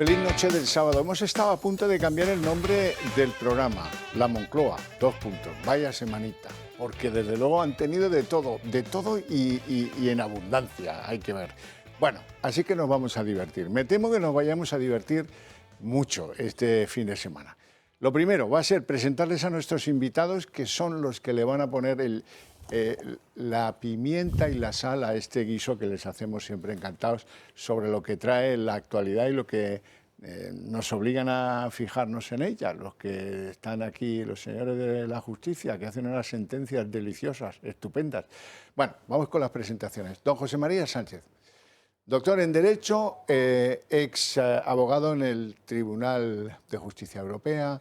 Feliz noche del sábado. Hemos estado a punto de cambiar el nombre del programa, La Moncloa, 2 puntos. Vaya semanita, porque desde luego han tenido de todo y en abundancia, hay que ver. Bueno, así que nos vamos a divertir. Me temo que nos vayamos a divertir mucho este fin de semana. Lo primero va a ser presentarles a nuestros invitados, que son los que le van a poner la pimienta y la sal a este guiso que les hacemos siempre encantados sobre lo que trae la actualidad y lo que nos obligan a fijarnos en ella, los que están aquí, los señores de la justicia, que hacen unas sentencias deliciosas, estupendas. Bueno, vamos con las presentaciones. Don José María Sánchez, doctor en Derecho, ex abogado en el Tribunal de Justicia Europea,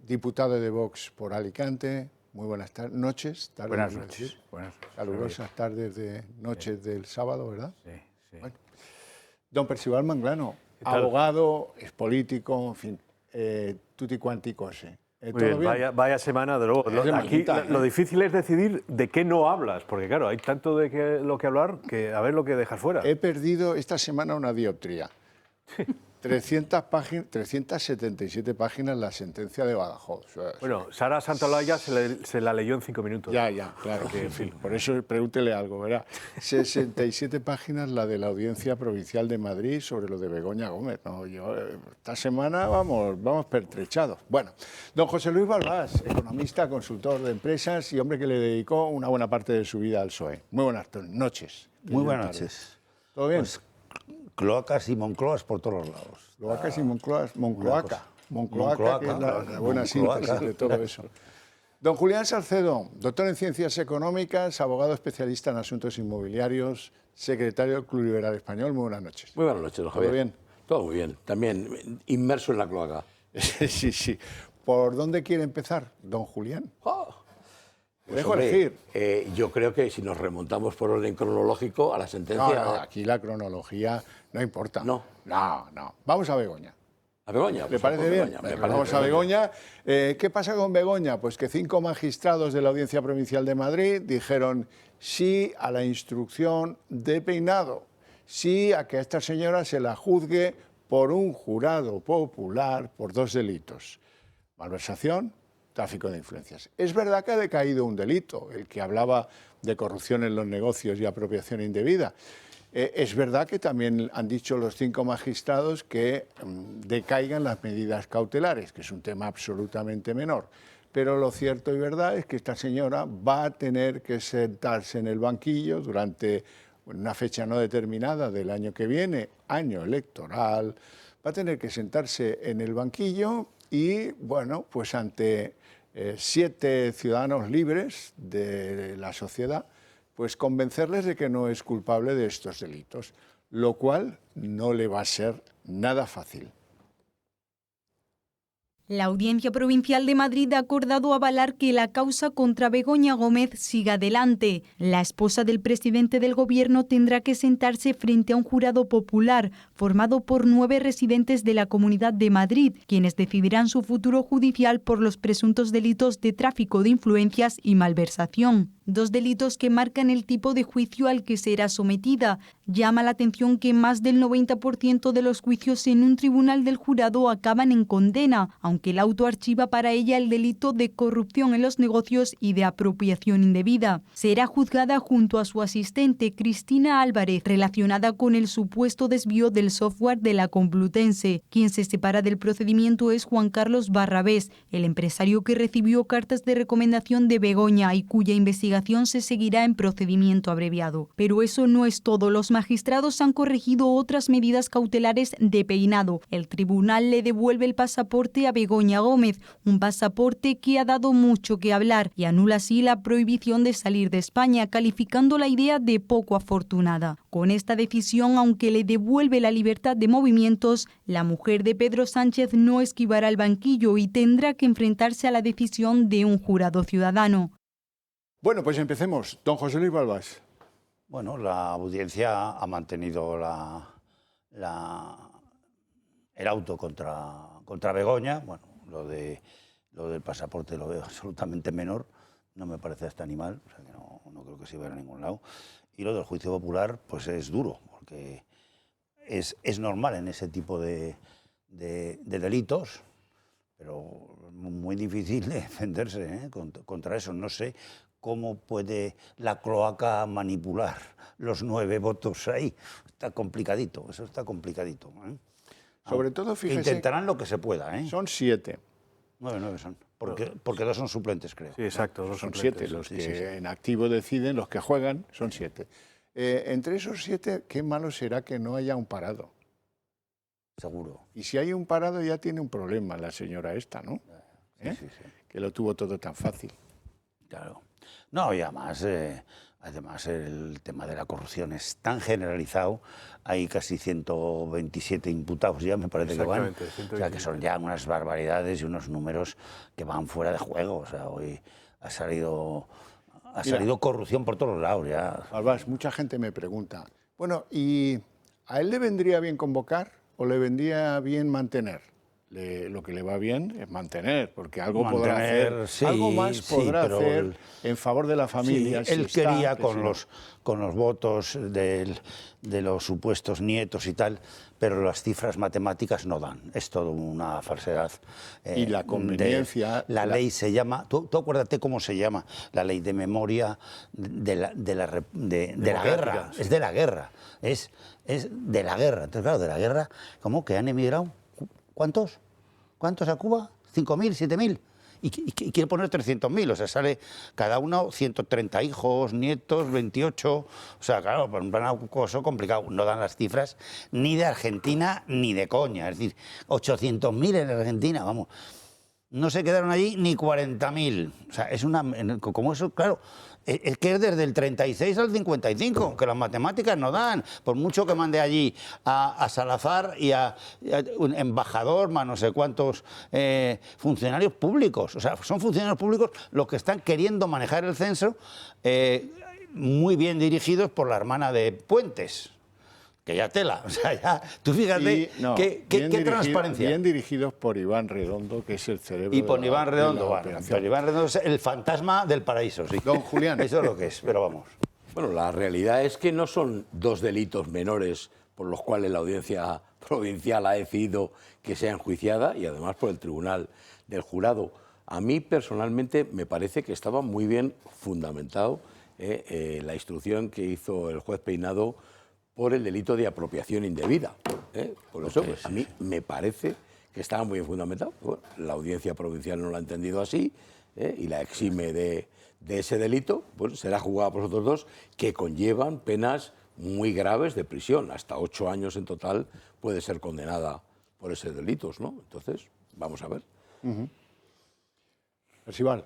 diputado de Vox por Alicante. Muy buenas noches. Buenas noches. Calurosas tardes de noches del sábado, ¿verdad? Sí, sí. Bueno. Don Percival Manglano, abogado, es político, en fin, tutti quanti cose. Muy bien, vaya semana, de luego. Aquí lo difícil es decidir de qué no hablas, porque claro, hay tanto de lo que hablar que a ver lo que dejas fuera. He perdido esta semana una dioptría. 377 páginas la sentencia de Badajoz. Bueno, Sara Santolaya se la leyó en 5 minutos. Ya, claro que, en fin, por eso pregúntele algo, ¿verdad? 67 páginas la de la Audiencia Provincial de Madrid sobre lo de Begoña Gómez. No, esta semana vamos pertrechados. Bueno, don José Luis Balbás, economista, consultor de empresas y hombre que le dedicó una buena parte de su vida al PSOE. Muy buenas noches. Muy buenas noches. ¿Todo bien? Pues, cloacas y moncloas por todos los lados. Cloacas y Moncloa, Moncloaca, que es la buena síntesis de todo eso. Don Julián Salcedo, doctor en Ciencias Económicas, abogado especialista en asuntos inmobiliarios, secretario del Club Liberal Español. Muy buenas noches. Muy buenas noches, don Javier. ¿Todo bien? Todo muy bien. También inmerso en la cloaca. Sí. ¿Por dónde quiere empezar, don Julián? Pues, dejo elegir. Yo creo que si nos remontamos por orden cronológico a la sentencia... No, aquí la cronología no importa. No. Vamos a Begoña. ¿A Begoña? ¿Le parece bien? Vamos a Begoña. ¿Qué pasa con Begoña? Pues que 5 magistrados de la Audiencia Provincial de Madrid dijeron sí a la instrucción de Peinado, sí a que a esta señora se la juzgue por un jurado popular por 2 delitos. Malversación, tráfico de influencias. Es verdad que ha decaído un delito, el que hablaba de corrupción en los negocios y apropiación indebida. Es verdad que también han dicho los 5 magistrados que decaigan las medidas cautelares, que es un tema absolutamente menor. Pero lo cierto y verdad es que esta señora va a tener que sentarse en el banquillo durante una fecha no determinada del año que viene, año electoral. Va a tener que sentarse en el banquillo y, bueno, pues ante 7 ciudadanos libres de la sociedad, pues convencerles de que no es culpable de estos delitos, lo cual no le va a ser nada fácil. La Audiencia Provincial de Madrid ha acordado avalar que la causa contra Begoña Gómez siga adelante. La esposa del presidente del Gobierno tendrá que sentarse frente a un jurado popular formado por 9 residentes de la Comunidad de Madrid, quienes decidirán su futuro judicial por los presuntos delitos de tráfico de influencias y malversación. 2 delitos que marcan el tipo de juicio al que será sometida. Llama la atención que más del 90% de los juicios en un tribunal del jurado acaban en condena, aunque el auto archiva para ella el delito de corrupción en los negocios y de apropiación indebida. Será juzgada junto a su asistente Cristina Álvarez, relacionada con el supuesto desvío del software de la Complutense. Quien se separa del procedimiento es Juan Carlos Barrabés, el empresario que recibió cartas de recomendación de Begoña y cuya investigación se seguirá en procedimiento abreviado. Pero eso no es todo. Los magistrados han corregido otras medidas cautelares de Peinado. El tribunal le devuelve el pasaporte a Begoña Gómez, un pasaporte que ha dado mucho que hablar, y anula así la prohibición de salir de España, calificando la idea de poco afortunada. Con esta decisión, aunque le devuelve la libertad de movimientos, la mujer de Pedro Sánchez no esquivará el banquillo y tendrá que enfrentarse a la decisión de un jurado ciudadano. Bueno, pues empecemos. Don José Luis Balbás. Bueno, la audiencia ha mantenido el auto contra Begoña. Bueno, lo del pasaporte lo veo absolutamente menor. No me parece hasta animal, o sea que no creo que se vaya a ningún lado. Y lo del juicio popular, pues es duro, porque es normal en ese tipo de delitos, pero muy difícil de defenderse contra eso. No sé cómo puede la cloaca manipular los 9 votos ahí. Está complicadito, eso está complicadito. Sobre todo, fíjese... Intentarán lo que se pueda. Son 7. 9 son, porque 2 son suplentes, creo. Sí, exacto, 2 son suplentes. 7, los que en activo deciden, los que juegan, son 7. Entre esos 7, qué malo será que no haya un parado. Seguro. Y si hay un parado ya tiene un problema la señora esta, ¿no? Sí. Que lo tuvo todo tan fácil. Claro. No, y además el tema de la corrupción es tan generalizado. Hay casi 127 imputados ya, me parece que van. O sea, que son ya unas barbaridades y unos números que van fuera de juego. O sea, hoy ha salido corrupción por todos lados ya. Albás, mucha gente me pregunta, bueno, ¿y a él le vendría bien convocar o le vendría bien mantener? Lo que le va bien es mantener, porque algo podrá hacer, sí, algo más podrá hacer en favor de la familia. Sí, él quería con los votos de los supuestos nietos y tal, pero las cifras matemáticas no dan. Es todo una falsedad. Y la conveniencia... La ley se llama... Tú acuérdate cómo se llama. La ley de memoria de la guerra. Sí. Es de la guerra. Es de la guerra. Entonces, claro, de la guerra, ¿cómo? ¿Que han emigrado? ¿Cuántos a Cuba? ¿5.000, 7.000? Y quiere poner 300.000, o sea, sale cada uno 130 hijos, nietos, 28... O sea, claro, pues un cosa complicado. No dan las cifras ni de Argentina ni de coña. Es decir, 800.000 en Argentina, vamos. No se quedaron allí ni 40.000. O sea, es una... Como eso, claro... Es que es desde el 36 al 55, que las matemáticas no dan. Por mucho que mande allí a Salazar y a un embajador, más no sé cuántos funcionarios públicos. O sea, son funcionarios públicos los que están queriendo manejar el censo, muy bien dirigidos por la hermana de Puentes. Que ya tela, o sea, ya, tú fíjate qué transparencia. Bien dirigidos por Iván Redondo, que es el cerebro. Y por Iván Redondo, bueno, pero Iván Redondo es el fantasma del paraíso, sí. Don Julián. Eso es lo que es, pero vamos. Bueno, la realidad es que no son 2 delitos menores por los cuales la audiencia provincial ha decidido que sea enjuiciada y además por el Tribunal del Jurado. A mí personalmente me parece que estaba muy bien fundamentado la instrucción que hizo el juez Peinado por el delito de apropiación indebida. Por eso, a mí me parece que estaba muy bien fundamentado. Bueno, la audiencia provincial no lo ha entendido así y la exime de ese delito. Pues será juzgada por los otros 2 que conllevan penas muy graves de prisión. Hasta 8 años en total puede ser condenada por ese delito, ¿no? Entonces, vamos a ver. Percival.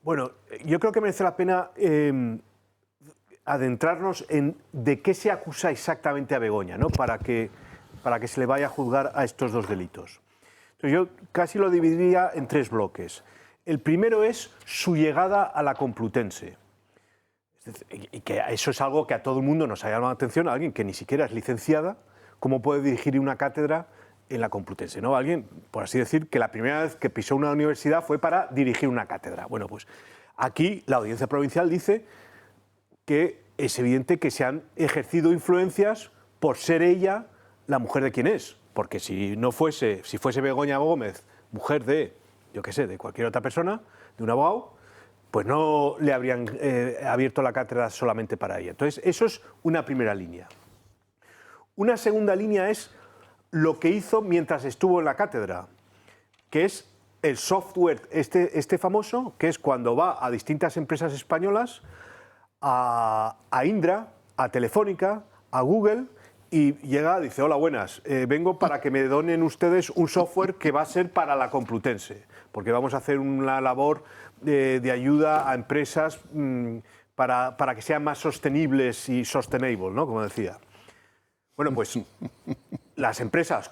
Bueno, yo creo que merece la pena... adentrarnos en de qué se acusa exactamente a Begoña, ¿no? para que se le vaya a juzgar a estos 2 delitos. Entonces yo casi lo dividiría en 3 bloques. El primero es su llegada a la Complutense. Y que eso es algo que a todo el mundo nos ha llamado la atención, a alguien que ni siquiera es licenciada, cómo puede dirigir una cátedra en la Complutense, ¿no? Alguien, por así decir, que la primera vez que pisó una universidad fue para dirigir una cátedra. Bueno, pues aquí la Audiencia Provincial dice que es evidente que se han ejercido influencias por ser ella la mujer de quien es, porque si fuese Begoña Gómez, mujer de, yo qué sé, de cualquier otra persona, de un abogado, pues no le habrían abierto la cátedra solamente para ella. Entonces, eso es una primera línea. Una segunda línea es lo que hizo mientras estuvo en la cátedra, que es el software este famoso, que es cuando va a distintas empresas españolas, a Indra, a Telefónica, a Google, y llega, dice, hola, buenas, vengo para que me donen ustedes un software que va a ser para la Complutense, porque vamos a hacer una labor de ayuda a empresas para que sean más sostenibles y sustainable, ¿no? Como decía. Bueno, pues las empresas,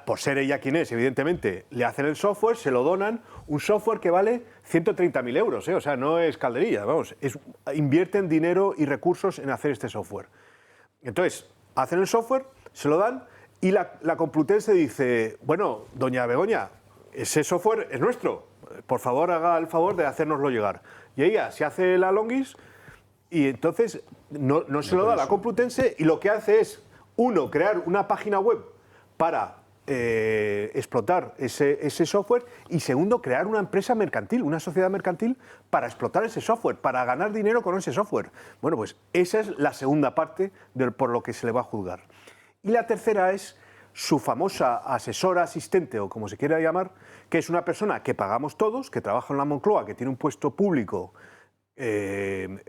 por ser ella quien es, evidentemente, le hacen el software, se lo donan, un software que vale 130.000 euros, o sea, no es calderilla, vamos, invierten dinero y recursos en hacer este software. Entonces, hacen el software, se lo dan y la Complutense dice, bueno, doña Begoña, ese software es nuestro, por favor haga el favor de hacérnoslo llegar. Y ella se hace la longuis y entonces no se lo da a la Complutense y lo que hace es Uno, crear una página web para explotar ese software, y segundo, crear una empresa mercantil, una sociedad mercantil para explotar ese software, para ganar dinero con ese software. Bueno, pues esa es la segunda parte por lo que se le va a juzgar. Y la tercera es su famosa asesora, asistente o como se quiera llamar, que es una persona que pagamos todos, que trabaja en la Moncloa, que tiene un puesto público en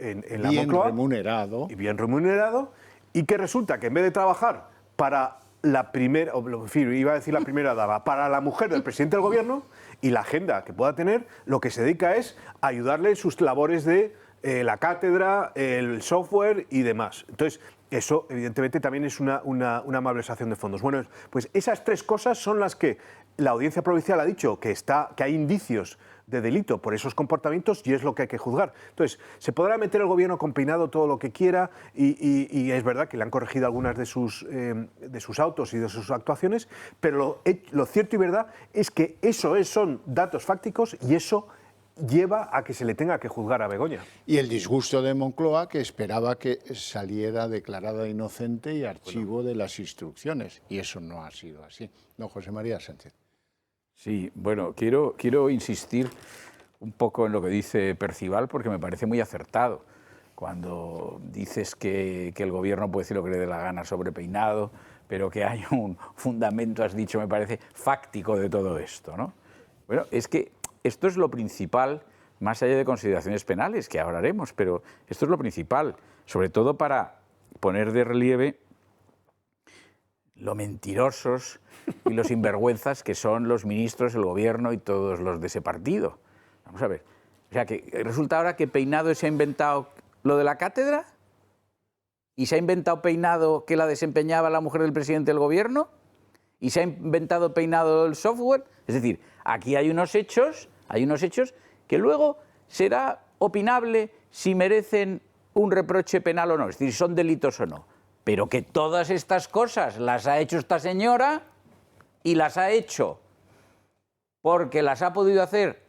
la Moncloa. Bien remunerado, y que resulta que en vez de trabajar para la primera, en fin, iba a decir la primera dama, para la mujer del presidente del gobierno y la agenda que pueda tener, lo que se dedica es ayudarle en sus labores de la cátedra, el software y demás. Entonces, eso evidentemente también es una malversación de fondos. Bueno, pues esas tres cosas son las que la Audiencia Provincial ha dicho que hay indicios de delito por esos comportamientos, y es lo que hay que juzgar. Entonces, se podrá meter el gobierno con Peinado todo lo que quiera, y es verdad que le han corregido algunas de sus autos y de sus actuaciones, pero lo cierto y verdad es que son datos fácticos, y eso lleva a que se le tenga que juzgar a Begoña. Y el disgusto de Moncloa, que esperaba que saliera declarada inocente y archivo de las instrucciones, y eso no ha sido así. Don José María Sánchez. Sí, bueno, quiero insistir un poco en lo que dice Percival, porque me parece muy acertado. Cuando dices que el gobierno puede decir lo que le dé la gana sobre Peinado, pero que hay un fundamento, has dicho, me parece, fáctico de todo esto, ¿no? Bueno, es que esto es lo principal, más allá de consideraciones penales, que ahora haremos, pero esto es lo principal, sobre todo para poner de relieve lo mentirosos y los sinvergüenzas que son los ministros, el gobierno y todos los de ese partido. Vamos a ver. O sea, que resulta ahora que Peinado se ha inventado lo de la cátedra, y se ha inventado Peinado que la desempeñaba la mujer del presidente del gobierno, y se ha inventado Peinado el software. Es decir, aquí hay unos hechos que luego será opinable si merecen un reproche penal o no, es decir, si son delitos o no. Pero que todas estas cosas las ha hecho esta señora, y las ha hecho porque las ha podido hacer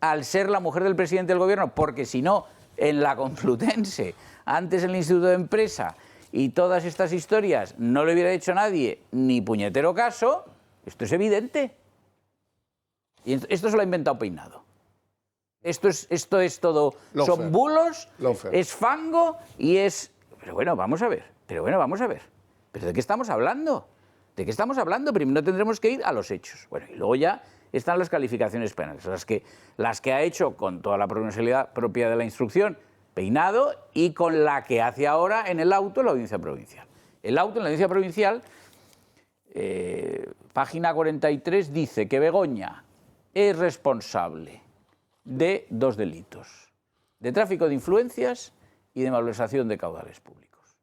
al ser la mujer del presidente del gobierno, porque si no, en la Complutense, antes en el Instituto de Empresa, y todas estas historias no le hubiera hecho nadie ni puñetero caso. Esto es evidente. Y esto se lo ha inventado Peinado. Esto es todo, Lawfare. son bulos, Lawfare. es fango y es... Pero bueno, vamos a ver. ¿Pero de qué estamos hablando? ¿De qué estamos hablando? Primero tendremos que ir a los hechos. Bueno, y luego ya están las calificaciones penales, las que ha hecho con toda la profesionalidad propia de la instrucción Peinado, y con la que hace ahora en el auto la Audiencia Provincial. El auto en la Audiencia Provincial, página 43, dice que Begoña es responsable de 2 delitos: de tráfico de influencias y de malversación de caudales públicos.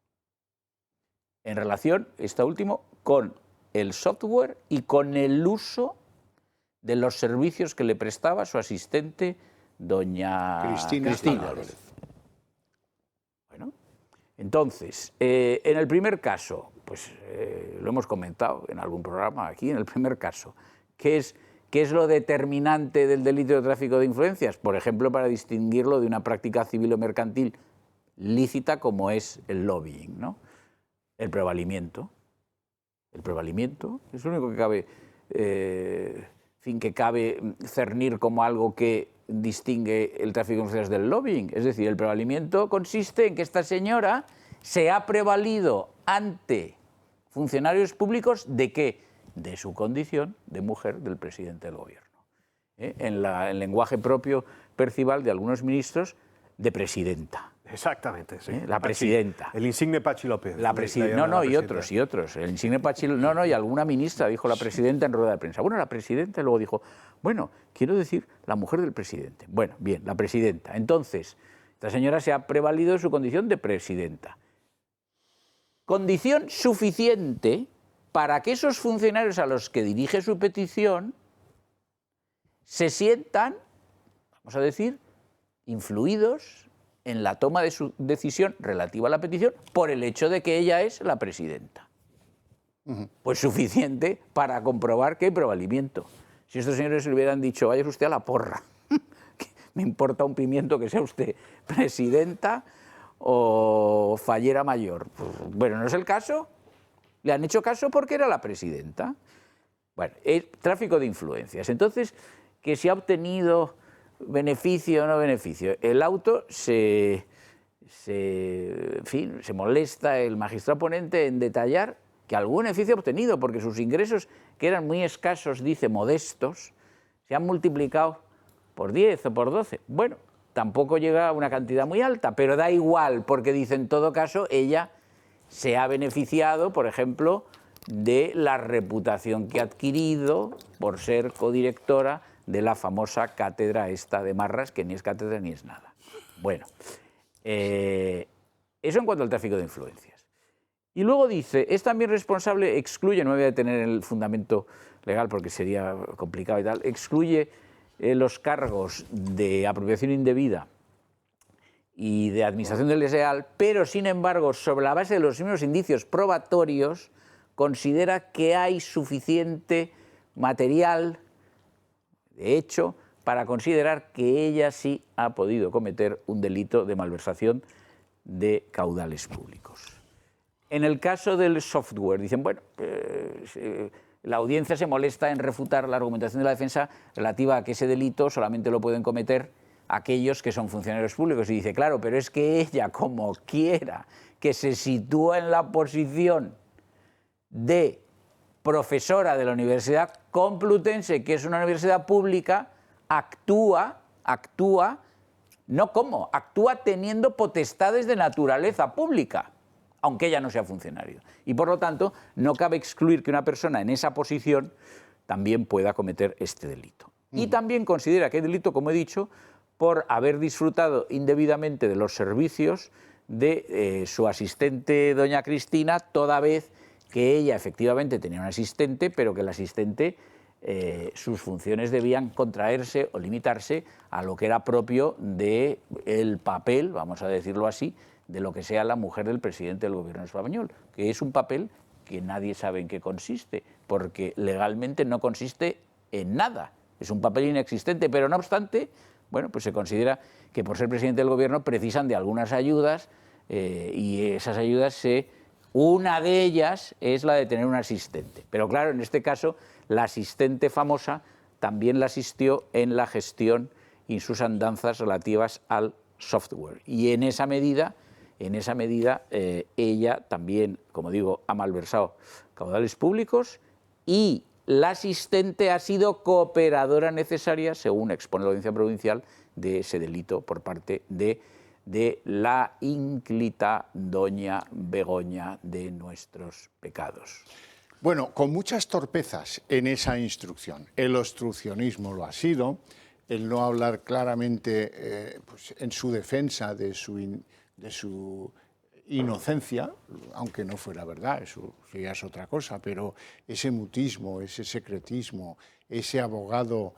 En relación, esto último, con el software y con el uso de los servicios que le prestaba su asistente, doña Cristina Álvarez. Bueno, entonces, en el primer caso, pues lo hemos comentado en algún programa aquí, en el primer caso, ¿qué es lo determinante del delito de tráfico de influencias? Por ejemplo, para distinguirlo de una práctica civil o mercantil lícita como es el lobbying, ¿no? El prevalimiento. El prevalimiento es lo único que cabe, que cabe cernir como algo que distingue el tráfico de influencias del lobbying. Es decir, el prevalimiento consiste en que esta señora se ha prevalido ante funcionarios públicos ¿de qué? De su condición de mujer del presidente del gobierno. En el lenguaje propio Percival de algunos ministros, de presidenta. Exactamente, sí. La presidenta. El insigne Pachi López. Y otros. El insigne Pachi López, y alguna ministra dijo la presidenta en rueda de prensa. Bueno, la presidenta, y luego dijo, bueno, quiero decir la mujer del presidente. Bueno, bien, la presidenta. Entonces, esta señora se ha prevalido de su condición de presidenta. Condición suficiente para que esos funcionarios a los que dirige su petición se sientan, vamos a decir, influidos en la toma de su decisión relativa a la petición por el hecho de que ella es la presidenta. Pues suficiente para comprobar que hay prevalimiento. Si estos señores le hubieran dicho, vaya usted a la porra, me importa un pimiento que sea usted presidenta o fallera mayor. Pues, bueno, no es el caso. Le han hecho caso porque era la presidenta. Bueno, el tráfico de influencias. Entonces, que si ha obtenido beneficio o no beneficio. El auto en fin, se molesta el magistrado ponente en detallar que algún beneficio ha obtenido, porque sus ingresos, que eran muy escasos, dice, modestos, se han multiplicado por 10 o por 12. Bueno, tampoco llega a una cantidad muy alta, pero da igual, porque dice, en todo caso, ella se ha beneficiado, por ejemplo, de la reputación que ha adquirido por ser codirectora de la famosa cátedra esta de Marras, que ni es cátedra ni es nada. Bueno, eso en cuanto al tráfico de influencias. Y luego dice, es también responsable, excluye, no me voy a detener en el fundamento legal porque sería complicado y tal, excluye los cargos de apropiación indebida y de administración desleal, pero sin embargo, sobre la base de los mismos indicios probatorios, considera que hay suficiente material, de hecho, para considerar que ella sí ha podido cometer un delito de malversación de caudales públicos. En el caso del software, dicen, bueno, la audiencia se molesta en refutar la argumentación de la defensa relativa a que ese delito solamente lo pueden cometer aquellos que son funcionarios públicos. Y dice, claro, pero es que ella, como quiera que se sitúa en la posición de profesora de la Universidad Complutense, que es una universidad pública, actúa teniendo potestades de naturaleza pública, aunque ella no sea funcionario. Y por lo tanto, no cabe excluir que una persona en esa posición también pueda cometer este delito. Y también considera que hay delito, como he dicho, por haber disfrutado indebidamente de los servicios de su asistente, doña Cristina, toda vez que ella efectivamente tenía un asistente, pero que el asistente, sus funciones debían contraerse o limitarse a lo que era propio del papel, vamos a decirlo así, de lo que sea la mujer del presidente del gobierno español, que es un papel que nadie sabe en qué consiste, porque legalmente no consiste en nada, es un papel inexistente, pero no obstante, bueno, pues se considera que por ser presidente del gobierno precisan de algunas ayudas y esas ayudas una de ellas es la de tener un asistente. Pero claro, en este caso, la asistente famosa también la asistió en la gestión y sus andanzas relativas al software. Y en esa medida, ella también, como digo, ha malversado caudales públicos y la asistente ha sido cooperadora necesaria, según expone la Audiencia Provincial, de ese delito por parte de la ínclita doña Begoña de nuestros pecados. Bueno, con muchas torpezas en esa instrucción. El obstruccionismo lo ha sido, el no hablar claramente pues, en su defensa de su inocencia, aunque no fuera verdad, eso ya es otra cosa, pero ese mutismo, ese secretismo, ese abogado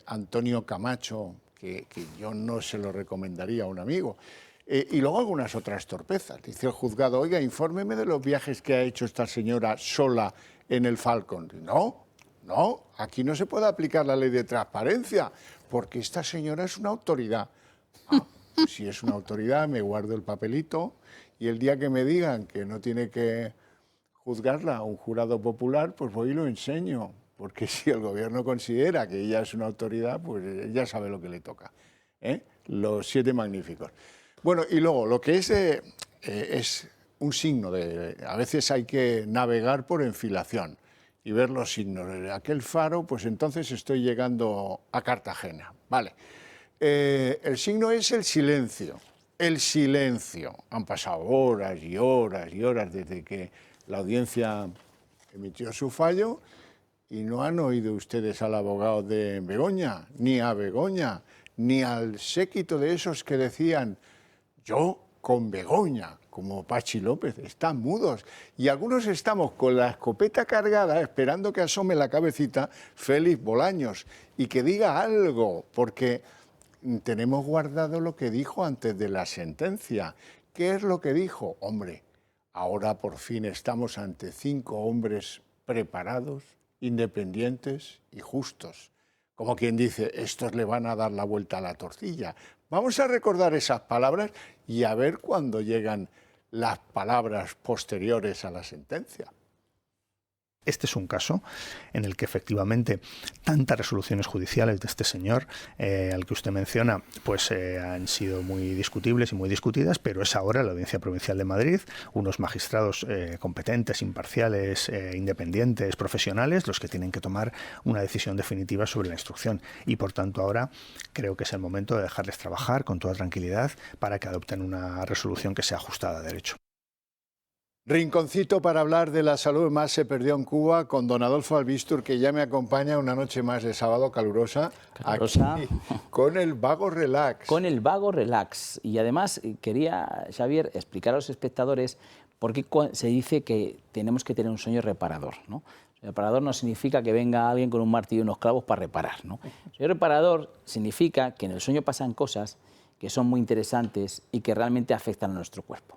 Antonio Camacho, que yo no se lo recomendaría a un amigo. Y luego algunas otras torpezas. Dice el juzgado, oiga, infórmeme de los viajes que ha hecho esta señora sola en el Falcon. No, aquí no se puede aplicar la ley de transparencia, porque esta señora es una autoridad. Pues si es una autoridad, me guardo el papelito y el día que me digan que no tiene que juzgarla un jurado popular, pues voy y lo enseño. Porque si el gobierno considera que ella es una autoridad, pues ella sabe lo que le toca. Los 7 magníficos. Bueno, y luego lo que es un signo a veces hay que navegar por enfilación y ver los signos. De aquel faro, pues entonces estoy llegando a Cartagena. Vale. El signo es el silencio. El silencio. Han pasado horas y horas y horas desde que la audiencia emitió su fallo y no han oído ustedes al abogado de Begoña, ni a Begoña, ni al séquito de esos que decían yo con Begoña, como Pachi López, están mudos. Y algunos estamos con la escopeta cargada esperando que asome la cabecita Félix Bolaños y que diga algo, porque tenemos guardado lo que dijo antes de la sentencia. ¿Qué es lo que dijo? Hombre, ahora por fin estamos ante 5 hombres preparados, independientes y justos. Como quien dice, estos le van a dar la vuelta a la tortilla. Vamos a recordar esas palabras y a ver cuándo llegan las palabras posteriores a la sentencia. Este es un caso en el que efectivamente tantas resoluciones judiciales de este señor al que usted menciona pues han sido muy discutibles y muy discutidas, pero es ahora la Audiencia Provincial de Madrid, unos magistrados competentes, imparciales, independientes, profesionales, los que tienen que tomar una decisión definitiva sobre la instrucción. Y por tanto ahora creo que es el momento de dejarles trabajar con toda tranquilidad para que adopten una resolución que sea ajustada a derecho. Rinconcito para hablar de la salud más se perdió en Cuba con don Adolfo Albistur, que ya me acompaña una noche más de sábado calurosa. Aquí, con el Vago Relax. Con el Vago Relax. Y además quería, Xavier, explicar a los espectadores por qué se dice que tenemos que tener un sueño reparador, ¿no? Reparador no significa que venga alguien con un martillo y unos clavos para reparar, ¿no? El sueño reparador significa que en el sueño pasan cosas que son muy interesantes y que realmente afectan a nuestro cuerpo.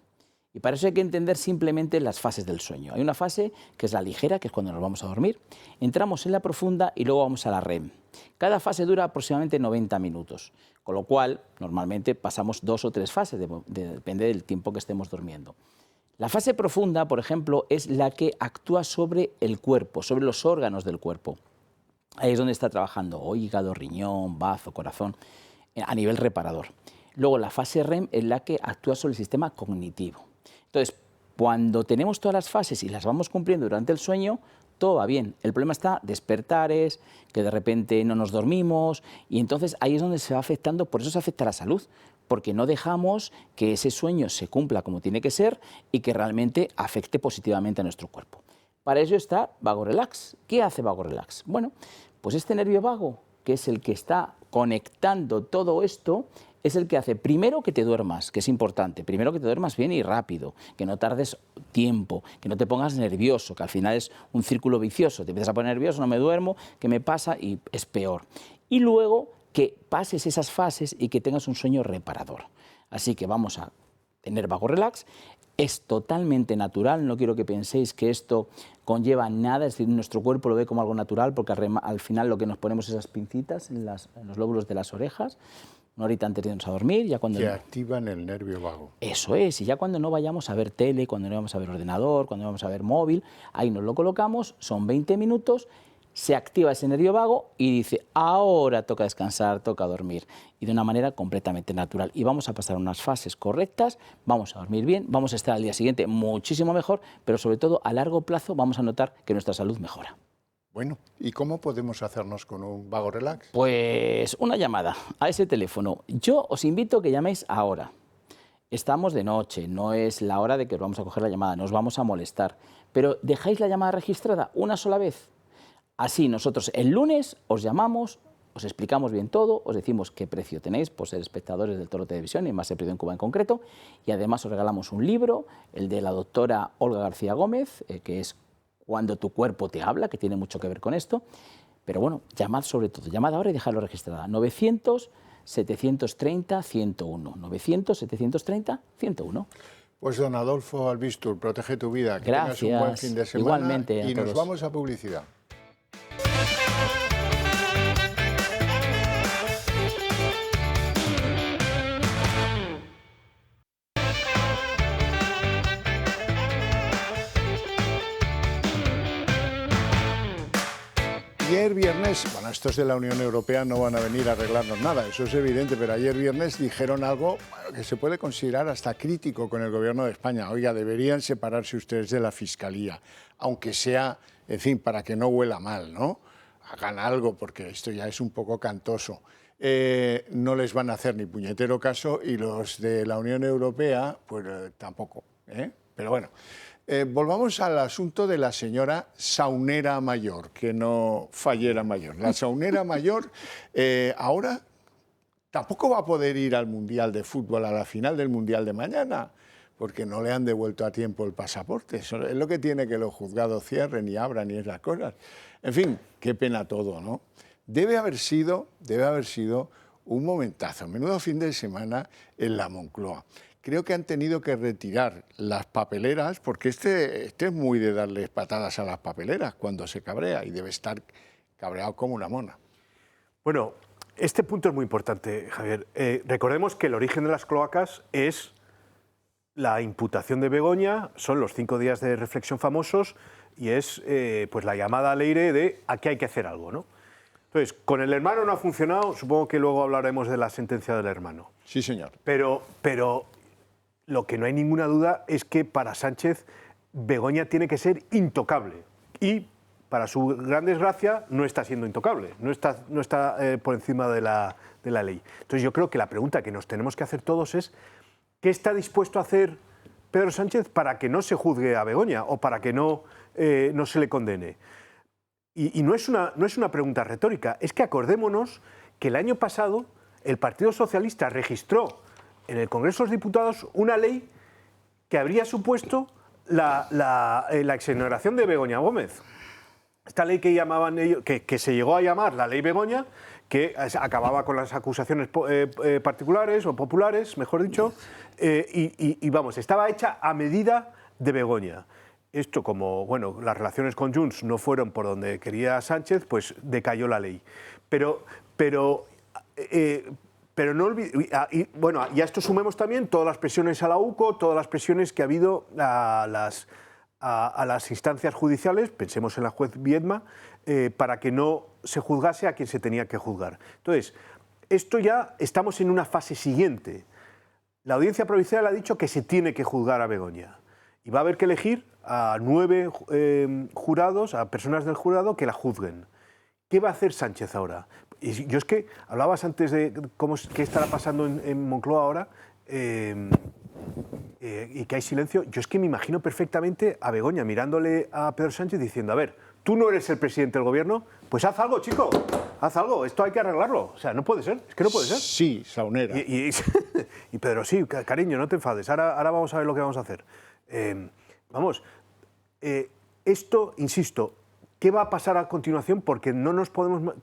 Y para eso hay que entender simplemente las fases del sueño. Hay una fase que es la ligera, que es cuando nos vamos a dormir. Entramos en la profunda y luego vamos a la REM. Cada fase dura aproximadamente 90 minutos, con lo cual normalmente pasamos 2 o 3 fases, depende del tiempo que estemos durmiendo. La fase profunda, por ejemplo, es la que actúa sobre el cuerpo, sobre los órganos del cuerpo. Ahí es donde está trabajando hígado, riñón, bazo, corazón, a nivel reparador. Luego la fase REM es la que actúa sobre el sistema cognitivo. Entonces, cuando tenemos todas las fases y las vamos cumpliendo durante el sueño, todo va bien. El problema está despertares, que de repente no nos dormimos, y entonces ahí es donde se va afectando, por eso se afecta la salud, porque no dejamos que ese sueño se cumpla como tiene que ser y que realmente afecte positivamente a nuestro cuerpo. Para ello está Vago Relax. ¿Qué hace Vago Relax? Bueno, pues este nervio vago, que es el que está conectando todo esto, es el que hace primero que te duermas, que es importante, primero que te duermas bien y rápido, que no tardes tiempo, que no te pongas nervioso, que al final es un círculo vicioso, te empiezas a poner nervioso, no me duermo, ¿qué me pasa? Y es peor. Y luego que pases esas fases y que tengas un sueño reparador. Así que vamos a tener Vago Relax. Es totalmente natural, no quiero que penséis que esto conlleva nada, es decir, nuestro cuerpo lo ve como algo natural, porque al final lo que nos ponemos es esas pincitas en los lóbulos de las orejas, una horita antes de irnos a dormir, ya cuando... Que activan el nervio vago. Eso es, y ya cuando no vayamos a ver tele, cuando no vamos a ver ordenador, cuando no vamos a ver móvil, ahí nos lo colocamos, son 20 minutos, se activa ese nervio vago y dice, ahora toca descansar, toca dormir, y de una manera completamente natural. Y vamos a pasar unas fases correctas, vamos a dormir bien, vamos a estar al día siguiente muchísimo mejor, pero sobre todo a largo plazo vamos a notar que nuestra salud mejora. Bueno, ¿y cómo podemos hacernos con un Vago Relax? Pues una llamada a ese teléfono. Yo os invito a que llaméis ahora. Estamos de noche, no es la hora de que os vamos a coger la llamada, nos vamos a molestar, pero dejáis la llamada registrada una sola vez. Así nosotros el lunes os llamamos, os explicamos bien todo, os decimos qué precio tenéis por ser espectadores del Toro Televisión y más el precio en Cuba en concreto, y además os regalamos un libro, el de la doctora Olga García Gómez, que es Cuando tu cuerpo te habla, que tiene mucho que ver con esto. Pero bueno, llamad sobre todo, llamad ahora y dejadlo registrada. 900-730-101. 900-730-101. Pues don Adolfo Albistur, protege tu vida. Que Gracias. tengas un buen fin de semana. Igualmente a y nos todos. vamos a publicidad. Ayer viernes, bueno, estos de la Unión Europea no van a venir a arreglarnos nada, eso es evidente, pero ayer viernes dijeron algo que se puede considerar hasta crítico con el Gobierno de España. Oiga, deberían separarse ustedes de la Fiscalía, aunque sea, en fin, para que no huela mal, ¿no? Hagan algo, porque esto ya es un poco cantoso. No les van a hacer ni puñetero caso y los de la Unión Europea, pues tampoco, ¿eh? Pero bueno. Volvamos al asunto de la señora saunera mayor, que no fallera mayor. La saunera mayor ahora tampoco va a poder ir al Mundial de Fútbol, a la final del Mundial de mañana, porque no le han devuelto a tiempo el pasaporte. Eso es lo que tiene que los juzgados cierren y abran y esas cosas. En fin, qué pena todo, ¿no? Debe haber sido un momentazo, menudo fin de semana en la Moncloa. Creo que han tenido que retirar las papeleras, porque este es muy de darles patadas a las papeleras cuando se cabrea, y debe estar cabreado como una mona. Bueno, este punto es muy importante, Javier. Recordemos que el origen de las cloacas es la imputación de Begoña, son los 5 días de reflexión famosos y es pues la llamada al aire de aquí hay que hacer algo, ¿no? Entonces, con el hermano no ha funcionado, supongo que luego hablaremos de la sentencia del hermano. Sí, señor. Pero lo que no hay ninguna duda es que para Sánchez Begoña tiene que ser intocable y para su gran desgracia no está siendo intocable, no está por encima de la ley. Entonces yo creo que la pregunta que nos tenemos que hacer todos es ¿qué está dispuesto a hacer Pedro Sánchez para que no se juzgue a Begoña o para que no se le condene? Y no es una pregunta retórica, es que acordémonos que el año pasado el Partido Socialista registró en el Congreso de los Diputados una ley que habría supuesto la exoneración de Begoña Gómez. Esta ley que llamaban ellos, que se llegó a llamar la ley Begoña, que acababa con las acusaciones particulares o populares, mejor dicho, y vamos, estaba hecha a medida de Begoña. Esto, como bueno, las relaciones con Junts no fueron por donde quería Sánchez, pues decayó la ley. Pero no olvidemos, bueno, y a esto sumemos también todas las presiones a la UCO, todas las presiones que ha habido a las instancias judiciales, pensemos en la juez Viedma, para que no se juzgase a quien se tenía que juzgar. Entonces, esto ya estamos en una fase siguiente. La Audiencia Provincial ha dicho que se tiene que juzgar a Begoña y va a haber que elegir a 9 jurados, a personas del jurado que la juzguen. ¿Qué va a hacer Sánchez ahora? Y yo es que hablabas antes de qué estará pasando en Moncloa ahora y que hay silencio. Yo es que me imagino perfectamente a Begoña mirándole a Pedro Sánchez diciendo, a ver, tú no eres el presidente del gobierno, pues haz algo, chico, haz algo, esto hay que arreglarlo. O sea, no puede ser, es que no puede ser. Sí, Saunera. Y Pedro, sí, cariño, no te enfades, ahora vamos a ver lo que vamos a hacer. Esto, insisto, ¿qué va a pasar a continuación? Porque no nos podemos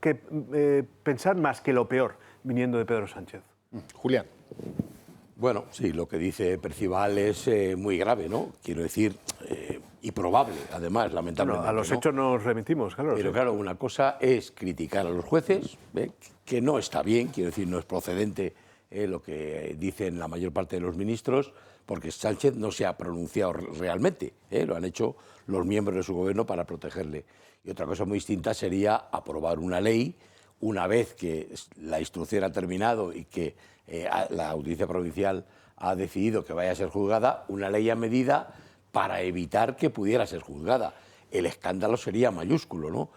pensar más que lo peor viniendo de Pedro Sánchez. Julián. Bueno, sí, lo que dice Percival es muy grave, ¿no? Quiero decir, y probable, además, lamentablemente. Bueno, a los hechos nos remitimos, claro. Pero claro, una cosa es criticar a los jueces, que no está bien, quiero decir, no es procedente lo que dicen la mayor parte de los ministros, porque Sánchez no se ha pronunciado realmente, lo han hecho los miembros de su gobierno para protegerle. Y otra cosa muy distinta sería aprobar una ley una vez que la instrucción ha terminado y que la Audiencia Provincial ha decidido que vaya a ser juzgada, una ley a medida para evitar que pudiera ser juzgada. El escándalo sería mayúsculo, ¿no?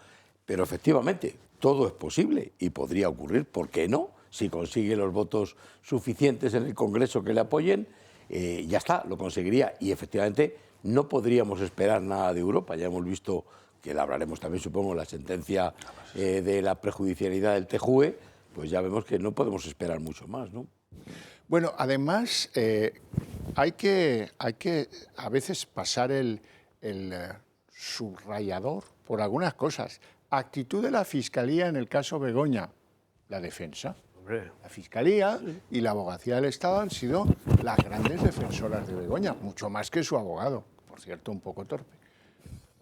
Pero efectivamente, todo es posible y podría ocurrir, ¿por qué no? Si consigue los votos suficientes en el Congreso que le apoyen, ya está, lo conseguiría. Y efectivamente no podríamos esperar nada de Europa. Ya hemos visto, que la hablaremos también, supongo, la sentencia de la prejudicialidad del TJUE, pues ya vemos que no podemos esperar mucho más, ¿no? Bueno, además hay que a veces pasar el subrayador por algunas cosas. Actitud de la Fiscalía en el caso Begoña, la defensa. La Fiscalía y la Abogacía del Estado han sido las grandes defensoras de Begoña, mucho más que su abogado, por cierto, un poco torpe,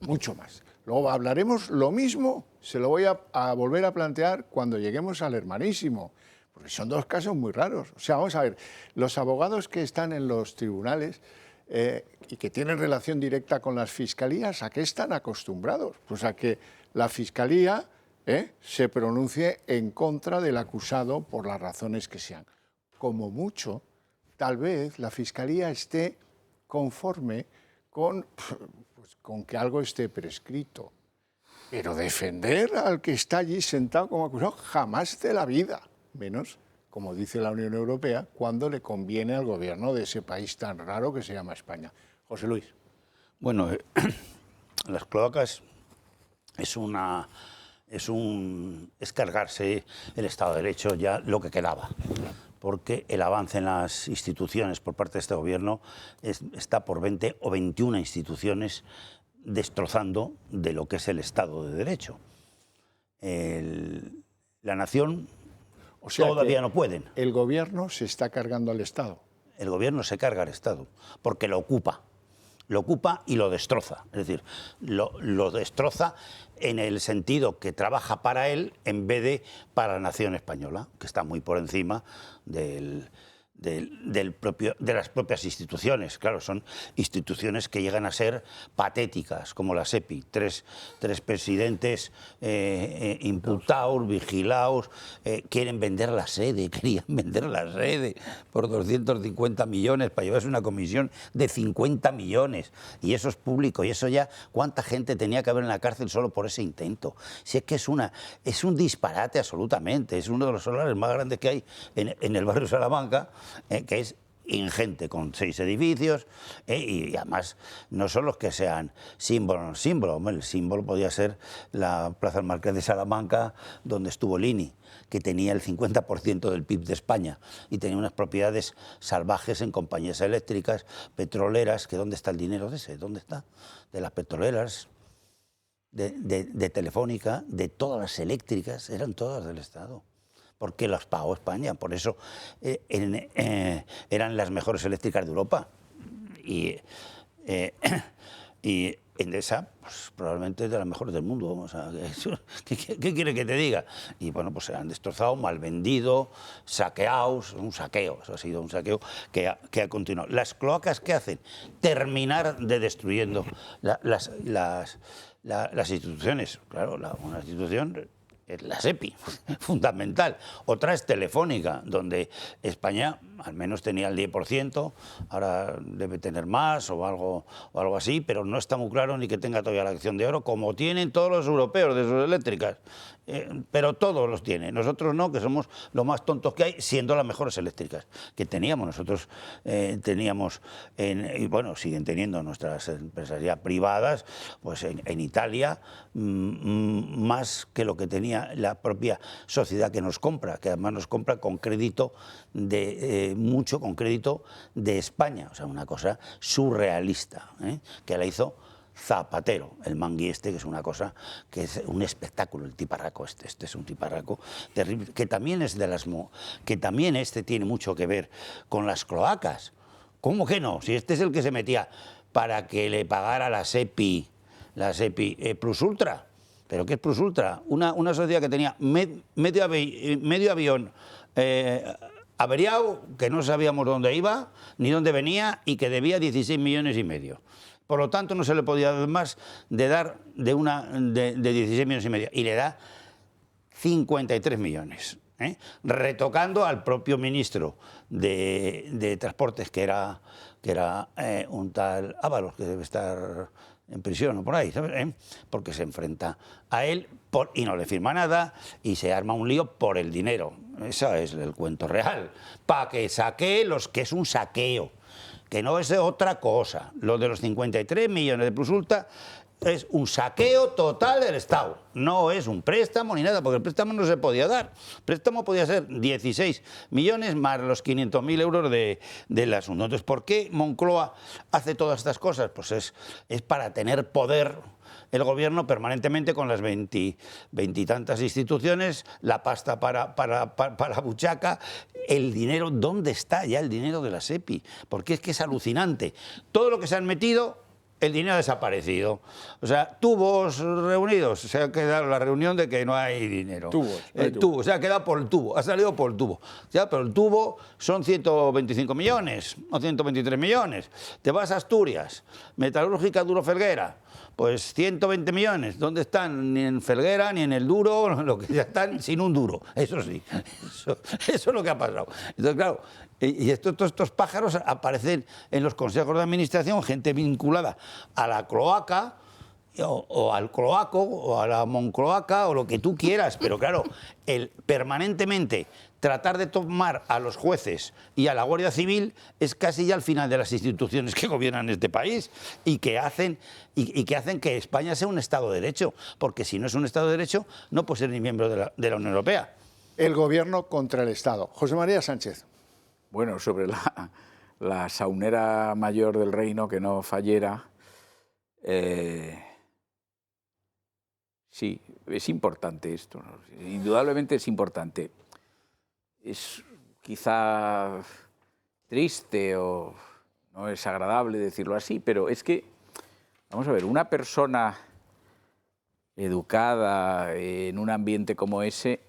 mucho más. Luego hablaremos lo mismo, se lo voy a volver a plantear cuando lleguemos al hermanísimo, porque son dos casos muy raros. O sea, vamos a ver, los abogados que están en los tribunales y que tienen relación directa con las fiscalías, ¿a qué están acostumbrados? Pues a que la Fiscalía se pronuncie en contra del acusado por las razones que sean. Como mucho, tal vez la Fiscalía esté conforme con que algo esté prescrito. Pero defender al que está allí sentado como acusado jamás de la vida, menos, como dice la Unión Europea, cuando le conviene al gobierno de ese país tan raro que se llama España. José Luis. Bueno, las cloacas es cargarse el Estado de Derecho ya lo que quedaba, porque el avance en las instituciones por parte de este gobierno está por 20 o 21 instituciones destrozando de lo que es el Estado de Derecho. La nación todavía no pueden. El gobierno se está cargando al Estado. El gobierno se carga al Estado porque lo ocupa y lo destroza. Es decir, lo destroza en el sentido que trabaja para él en vez de para la nación española, que está muy por encima de de las propias instituciones. Claro, son instituciones que llegan a ser patéticas, como la SEPI. Tres presidentes imputados, vigilados, quieren vender la sede, querían vender la sede por 250 millones para llevarse una comisión de 50 millones. Y eso es público, y eso ya, ¿cuánta gente tenía que haber en la cárcel solo por ese intento? Si es que es un disparate absolutamente, es uno de los solares más grandes que hay en el barrio Salamanca, que es ingente, con 6 edificios, y además no son los que sean símbolo. Hombre, el símbolo podía ser la Plaza del Marqués de Salamanca, donde estuvo Lini, que tenía el 50% del PIB de España y tenía unas propiedades salvajes en compañías eléctricas, petroleras, que ¿dónde está el dinero de ese? ¿Dónde está? De las petroleras, de Telefónica, de todas las eléctricas, eran todas del Estado, porque las pagó España. Por eso eran las mejores eléctricas de Europa. Y Endesa, pues, probablemente de las mejores del mundo. O sea, ¿qué quiere que te diga? Y bueno, pues se han destrozado, mal vendido, saqueados, un saqueo. Eso ha sido un saqueo que ha continuado. Las cloacas, ¿qué hacen? Terminar de destruyendo las instituciones. Claro, una institución es la SEPI, fundamental. Otra es Telefónica, donde España al menos tenía el 10%, ahora debe tener más o algo así, pero no está muy claro ni que tenga todavía la acción de oro, como tienen todos los europeos de sus eléctricas. Pero todos los tienen. Nosotros no, que somos los más tontos que hay, siendo las mejores eléctricas que teníamos. Nosotros teníamos, y bueno, siguen teniendo nuestras empresas ya privadas, pues en Italia, más que lo que tenía la propia sociedad que nos compra, que además nos compra con crédito mucho con crédito de España. O sea, una cosa surrealista, que la hizo Zapatero, el mangui que es una cosa, que es un espectáculo, el tiparraco este es un tiparraco terrible, que también es que también tiene mucho que ver con las cloacas. ¿Cómo que no? Si este es el que se metía para que le pagara la SEPI Plus Ultra. ¿Pero qué es Plus Ultra? Una sociedad que tenía medio avión averiado, que no sabíamos dónde iba ni dónde venía y que debía 16 millones y medio. Por lo tanto, no se le podía dar más de 16 millones y medio. Y le da 53 millones. Retocando al propio ministro de Transportes, que era un tal Ábalos, que debe estar en prisión o por ahí, ¿sabes? Porque se enfrenta a él y no le firma nada y se arma un lío por el dinero. Ese es el cuento real. Para que saquee que es un saqueo, que no es otra cosa. Lo de los 53 millones de Plus Ultra es un saqueo total del Estado. No es un préstamo ni nada, porque el préstamo no se podía dar. El préstamo podía ser 16 millones más los 500.000 euros del asunto. Entonces, ¿por qué Moncloa hace todas estas cosas? Pues es para tener poder el gobierno permanentemente con las veintitantas instituciones, la pasta para buchaca, el dinero. ¿Dónde está ya el dinero de la SEPI? Porque es que es alucinante. Todo lo que se han metido, el dinero ha desaparecido. O sea, tubos reunidos, se ha quedado la reunión de que no hay dinero. Tubos, se ha quedado por el tubo, ha salido por el tubo. Ya, pero el tubo son 125 millones o 123 millones. Te vas a Asturias, Metalúrgica Duro Felguera, pues 120 millones. ¿Dónde están? Ni en Felguera, ni en el Duro, lo que ya están sin un duro. Eso sí, eso es lo que ha pasado. Entonces, claro, y estos pájaros aparecen en los consejos de administración, gente vinculada a la cloaca, o al cloaco, o a la moncloaca, o lo que tú quieras. Pero claro, el permanentemente tratar de tomar a los jueces y a la Guardia Civil es casi ya el final de las instituciones que gobiernan este país y que hacen que España sea un Estado de Derecho, porque si no es un Estado de Derecho no puede ser ni miembro de la Unión Europea. El gobierno contra el Estado. José María Sánchez. Bueno, sobre la saunera mayor del reino que no fallera, sí, es importante esto, ¿no? Indudablemente es importante. Es quizá triste o no es agradable decirlo así, pero es que, vamos a ver, una persona educada en un ambiente como ese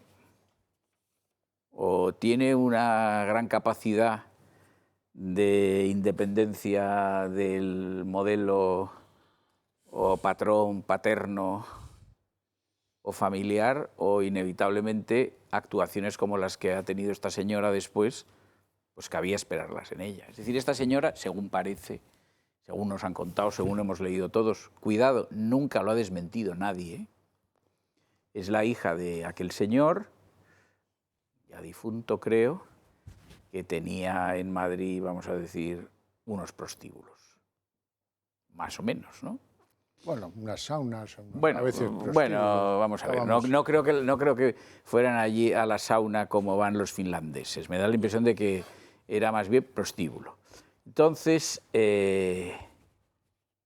o tiene una gran capacidad de independencia del modelo o patrón, paterno o familiar, o inevitablemente actuaciones como las que ha tenido esta señora después, pues cabía esperarlas en ella. Es decir, esta señora, según parece, según nos han contado, según hemos leído todos, cuidado, nunca lo ha desmentido nadie, ¿eh? Es la hija de aquel señor, ya difunto creo, que tenía en Madrid, vamos a decir, unos prostíbulos. Más o menos, ¿no? Bueno, unas saunas, Bueno, a veces bueno, vamos a ver, no creo que fueran allí a la sauna como van los finlandeses. Me da la impresión de que era más bien prostíbulo. Entonces,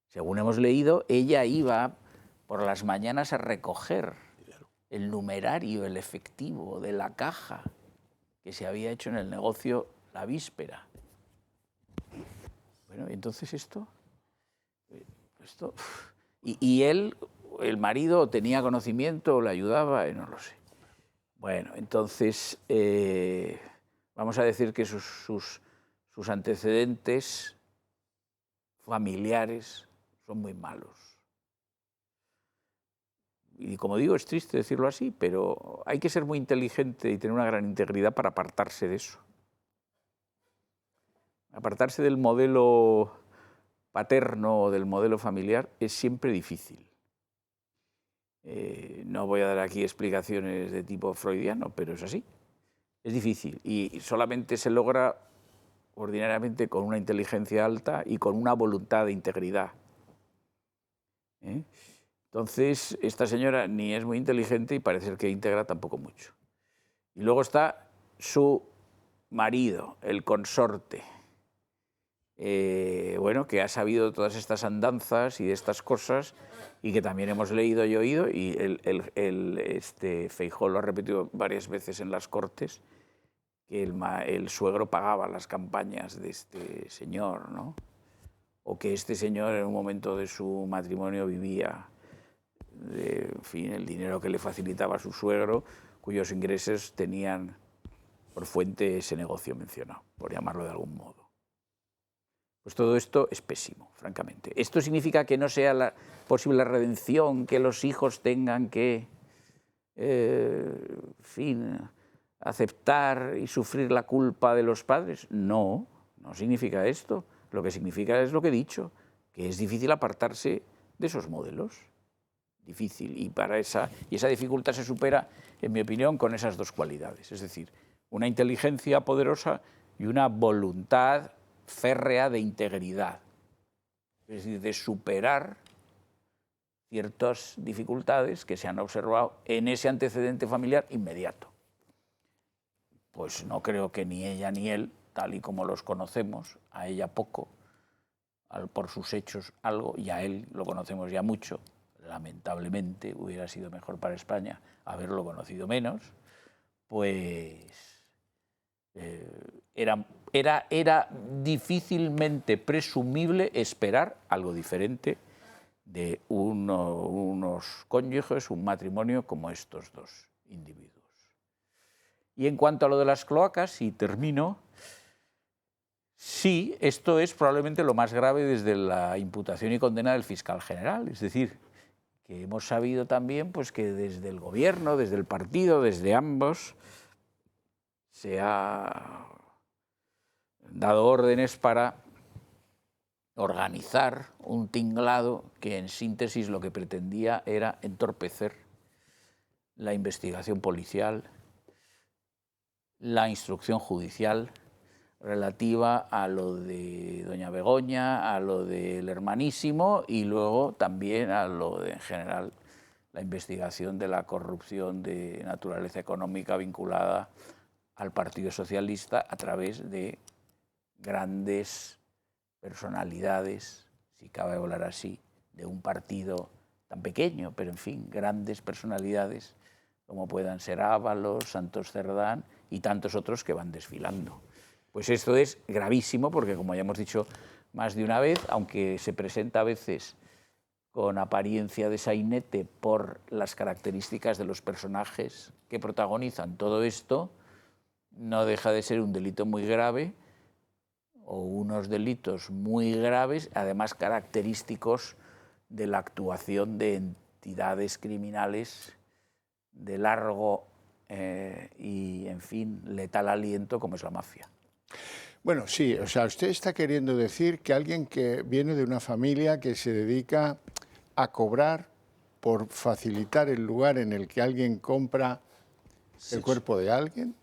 según hemos leído, ella iba por las mañanas a recoger el numerario, el efectivo de la caja que se había hecho en el negocio la víspera. Bueno, entonces esto y él, el marido, tenía conocimiento, le ayudaba, no lo sé. Bueno, entonces vamos a decir que sus antecedentes familiares son muy malos. Y como digo, es triste decirlo así, pero hay que ser muy inteligente y tener una gran integridad para apartarse de eso. Apartarse del modelo paterno o del modelo familiar es siempre difícil. No voy a dar aquí explicaciones de tipo freudiano, pero es así. Es difícil y solamente se logra ordinariamente con una inteligencia alta y con una voluntad de integridad. Entonces, esta señora ni es muy inteligente y parece ser que integra tampoco mucho. Y luego está su marido, el consorte, bueno, que ha sabido todas estas andanzas y de estas cosas y que también hemos leído y oído, y Feijóo lo ha repetido varias veces en las Cortes, que el suegro pagaba las campañas de este señor, ¿no? O que este señor en un momento de su matrimonio vivía en fin, el dinero que le facilitaba su suegro, cuyos ingresos tenían por fuente ese negocio mencionado, por llamarlo de algún modo. Pues todo esto es pésimo, francamente. ¿Esto significa que no sea posible la redención, que los hijos tengan que, en fin, aceptar y sufrir la culpa de los padres? No, no significa esto. Lo que significa es lo que he dicho, que es difícil apartarse de esos modelos. Difícil, y esa dificultad se supera, en mi opinión, con esas dos cualidades, es decir, una inteligencia poderosa y una voluntad férrea de integridad, es decir, de superar ciertas dificultades que se han observado en ese antecedente familiar inmediato. Pues no creo que ni ella ni él, tal y como los conocemos, a ella poco, por sus hechos algo, y a él lo conocemos ya mucho. Lamentablemente hubiera sido mejor para España haberlo conocido menos, pues era difícilmente presumible esperar algo diferente de unos cónyuges, un matrimonio como estos dos individuos. Y en cuanto a lo de las cloacas, y termino, sí, esto es probablemente lo más grave desde la imputación y condena del fiscal general, es decir, que hemos sabido también pues, que desde el gobierno, desde el partido, desde ambos, se ha dado órdenes para organizar un tinglado que en síntesis lo que pretendía era entorpecer la investigación policial, la instrucción judicial relativa a lo de doña Begoña, a lo del hermanísimo y luego también a lo de, en general, la investigación de la corrupción de naturaleza económica vinculada al Partido Socialista a través de grandes personalidades, si cabe hablar así, de un partido tan pequeño, pero en fin, grandes personalidades como puedan ser Ábalos, Santos Cerdán y tantos otros que van desfilando. Pues esto es gravísimo porque, como ya hemos dicho más de una vez, aunque se presenta a veces con apariencia de sainete por las características de los personajes que protagonizan todo esto, no deja de ser un delito muy grave, o unos delitos muy graves, además característicos de la actuación de entidades criminales de largo y, en fin, letal aliento como es la mafia. Bueno, sí, o sea, usted está queriendo decir que alguien que viene de una familia que se dedica a cobrar por facilitar el lugar en el que alguien compra el cuerpo de alguien,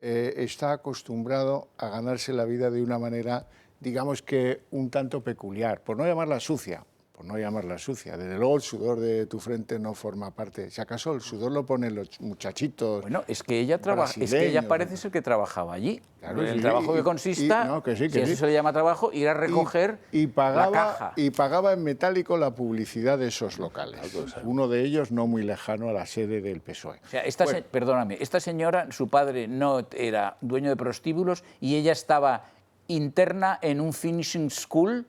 está acostumbrado a ganarse la vida de una manera, digamos que un tanto peculiar, por no llamarla sucia. Desde luego el sudor de tu frente no forma parte. Si acaso el sudor lo ponen los muchachitos. Bueno, es que ella parece ser que trabajaba allí. Claro, el sí, trabajo que consista, si eso se le llama trabajo, ir a recoger la caja. Y pagaba en metálico la publicidad de esos locales. Uno de ellos no muy lejano a la sede del PSOE. O sea, perdóname, esta señora, su padre no era dueño de prostíbulos y ella estaba interna en un finishing school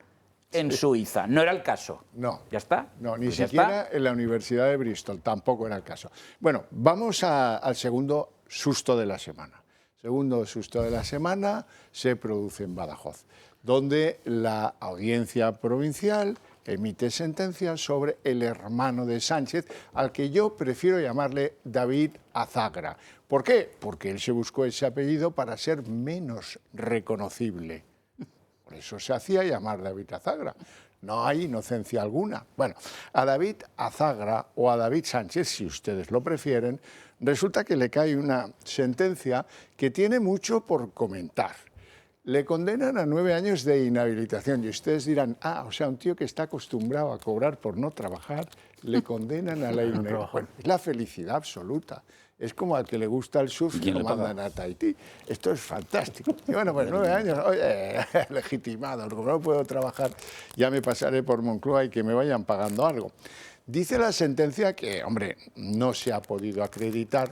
en Suiza. No era el caso. No. ¿Ya está? No, ni Pues ya siquiera está. en la Universidad de Bristol, tampoco era el caso. Bueno, vamos al segundo susto de la semana. Segundo susto de la semana se produce en Badajoz, donde la Audiencia Provincial emite sentencia sobre el hermano de Sánchez, al que yo prefiero llamarle David Azagra. ¿Por qué? Porque él se buscó ese apellido para ser menos reconocible. Por eso se hacía llamar David Azagra. No hay inocencia alguna. Bueno, a David Azagra o a David Sánchez, si ustedes lo prefieren, resulta que le cae una sentencia que tiene mucho por comentar. Le condenan a 9 años de inhabilitación y ustedes dirán, o sea, un tío que está acostumbrado a cobrar por no trabajar, le condenan a la inhabilitación. Bueno, es la felicidad absoluta. Es como al que le gusta el surf y lo mandan a Tahití. Esto es fantástico. Y bueno, pues 9 años, oye, legitimado, como no puedo trabajar, ya me pasaré por Moncloa y que me vayan pagando algo. Dice la sentencia que, hombre, no se ha podido acreditar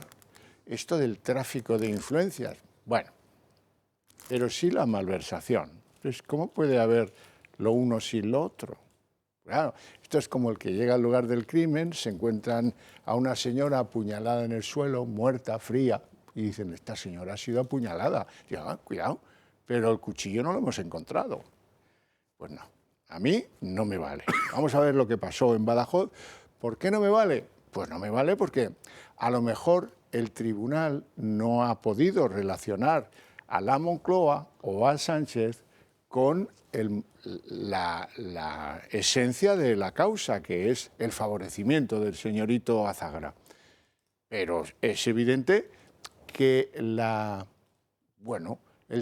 esto del tráfico de influencias. Bueno, pero sí la malversación. Entonces, ¿cómo puede haber lo uno sin lo otro? Claro, esto es como el que llega al lugar del crimen, se encuentran a una señora apuñalada en el suelo, muerta, fría, y dicen, esta señora ha sido apuñalada. Y yo, cuidado, pero el cuchillo no lo hemos encontrado. Pues no, a mí no me vale. Vamos a ver lo que pasó en Badajoz. ¿Por qué no me vale? Pues no me vale porque a lo mejor el tribunal no ha podido relacionar a la Moncloa o a Sánchez con la esencia de la causa, que es el favorecimiento del señorito Azagra. Pero es evidente que el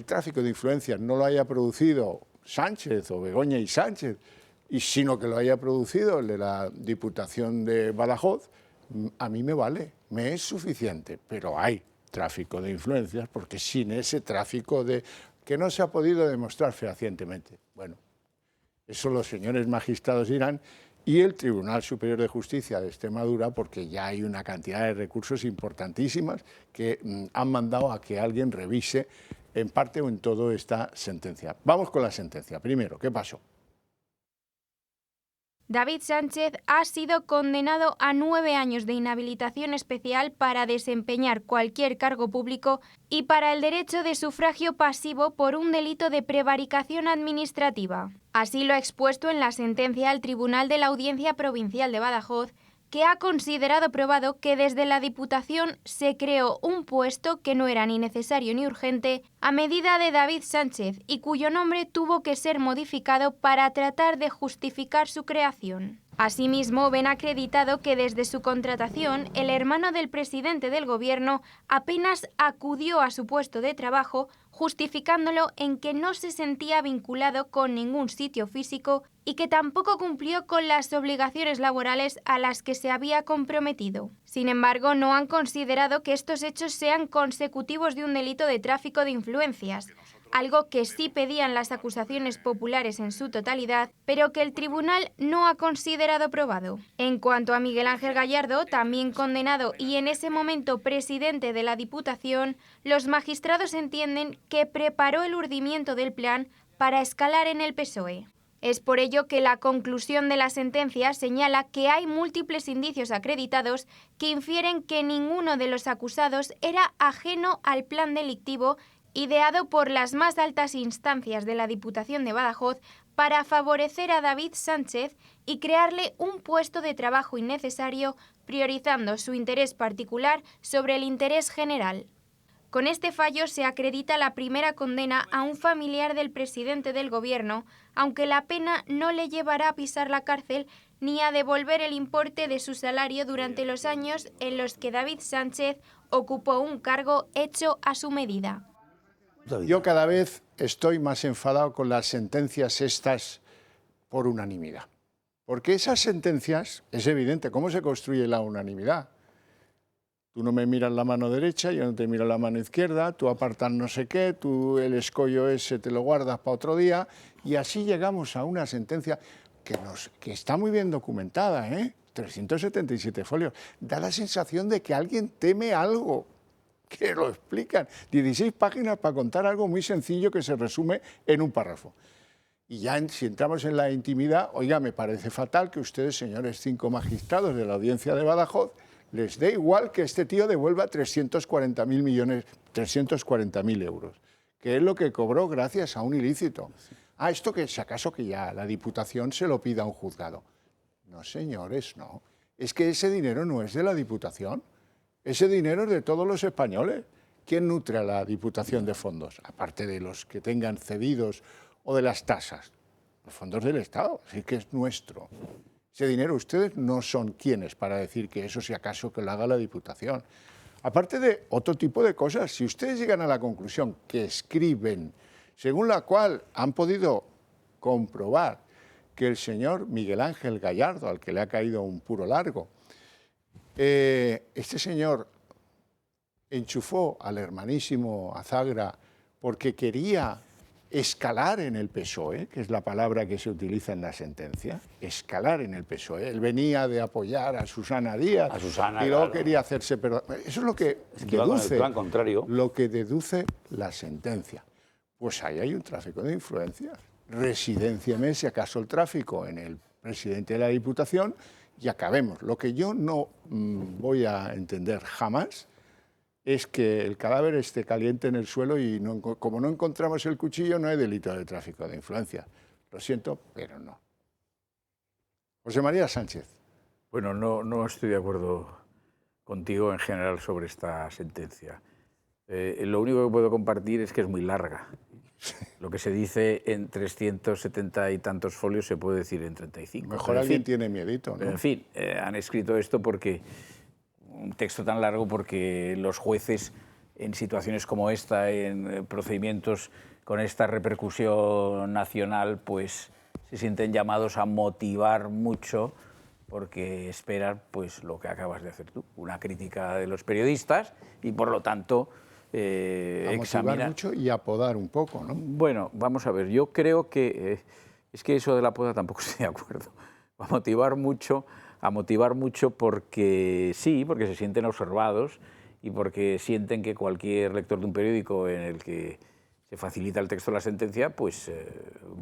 tráfico de influencias no lo haya producido Sánchez o Begoña y Sánchez, sino que lo haya producido el de la Diputación de Badajoz, a mí me vale, me es suficiente, pero hay tráfico de influencias porque sin ese tráfico que no se ha podido demostrar fehacientemente. Bueno, eso los señores magistrados dirán y el Tribunal Superior de Justicia de Extremadura, porque ya hay una cantidad de recursos importantísimas que han mandado a que alguien revise en parte o en todo esta sentencia. Vamos con la sentencia. Primero, ¿qué pasó? David Sánchez ha sido condenado a 9 años de inhabilitación especial para desempeñar cualquier cargo público y para el derecho de sufragio pasivo por un delito de prevaricación administrativa. Así lo ha expuesto en la sentencia al Tribunal de la Audiencia Provincial de Badajoz, que ha considerado probado que desde la Diputación se creó un puesto que no era ni necesario ni urgente a medida de David Sánchez y cuyo nombre tuvo que ser modificado para tratar de justificar su creación. Asimismo, ven acreditado que desde su contratación, el hermano del presidente del Gobierno apenas acudió a su puesto de trabajo, justificándolo en que no se sentía vinculado con ningún sitio físico y que tampoco cumplió con las obligaciones laborales a las que se había comprometido. Sin embargo, no han considerado que estos hechos sean consecutivos de un delito de tráfico de influencias, algo que sí pedían las acusaciones populares en su totalidad, pero que el tribunal no ha considerado probado. En cuanto a Miguel Ángel Gallardo, también condenado y en ese momento presidente de la Diputación, los magistrados entienden que preparó el urdimiento del plan para escalar en el PSOE. Es por ello que la conclusión de la sentencia señala que hay múltiples indicios acreditados que infieren que ninguno de los acusados era ajeno al plan delictivo ideado por las más altas instancias de la Diputación de Badajoz para favorecer a David Sánchez y crearle un puesto de trabajo innecesario, priorizando su interés particular sobre el interés general. Con este fallo se acredita la primera condena a un familiar del presidente del Gobierno, aunque la pena no le llevará a pisar la cárcel ni a devolver el importe de su salario durante los años en los que David Sánchez ocupó un cargo hecho a su medida. Yo cada vez estoy más enfadado con las sentencias estas por unanimidad. Porque esas sentencias, es evidente, ¿cómo se construye la unanimidad? Tú no me miras la mano derecha, yo no te miro la mano izquierda, tú apartas no sé qué, tú el escollo ese te lo guardas para otro día, y así llegamos a una sentencia que está muy bien documentada, 377 folios. Da la sensación de que alguien teme algo, que lo explican. 16 páginas para contar algo muy sencillo que se resume en un párrafo. Y ya si entramos en la intimidad, oiga, me parece fatal que ustedes, señores 5 magistrados de la Audiencia de Badajoz, les dé igual que este tío devuelva 340.000 euros, que es lo que cobró gracias a un ilícito. Ah, esto que si acaso que ya la Diputación se lo pida a un juzgado. No, señores, no. Es que ese dinero no es de la Diputación, ese dinero es de todos los españoles. ¿Quién nutre a la Diputación de fondos? Aparte de los que tengan cedidos o de las tasas. Los fondos del Estado, así que es nuestro. Ese dinero ustedes no son quienes para decir que eso si acaso que lo haga la Diputación. Aparte de otro tipo de cosas, si ustedes llegan a la conclusión que escriben, según la cual han podido comprobar que el señor Miguel Ángel Gallardo, al que le ha caído un puro largo, este señor enchufó al hermanísimo Azagra porque quería escalar en el PSOE, que es la palabra que se utiliza en la sentencia, escalar en el PSOE. Él venía de apoyar a Susana Díaz y luego quería hacerse perdón. Eso es lo que deduce la sentencia. Pues ahí hay un tráfico de influencias. Residencieme si acaso el tráfico en el presidente de la Diputación y acabemos. Lo que yo no voy a entender jamás es que el cadáver esté caliente en el suelo y como no encontramos el cuchillo no hay delito de tráfico de influencia. Lo siento, pero no. José María Sánchez. Bueno, no estoy de acuerdo contigo en general sobre esta sentencia. Lo único que puedo compartir es que es muy larga. Lo que se dice en 370 y tantos folios se puede decir en 35. Mejor alguien tiene miedito, ¿no? Pero en fin, han escrito esto porque un texto tan largo porque los jueces en situaciones como esta, en procedimientos con esta repercusión nacional, pues se sienten llamados a motivar mucho porque esperan pues lo que acabas de hacer tú, una crítica de los periodistas y por lo tanto examinar mucho y apodar un poco, ¿no? Bueno, vamos a ver, yo creo que es que eso de la poda tampoco estoy de acuerdo. A motivar mucho porque sí, porque se sienten observados y porque sienten que cualquier lector de un periódico en el que se facilita el texto de la sentencia, pues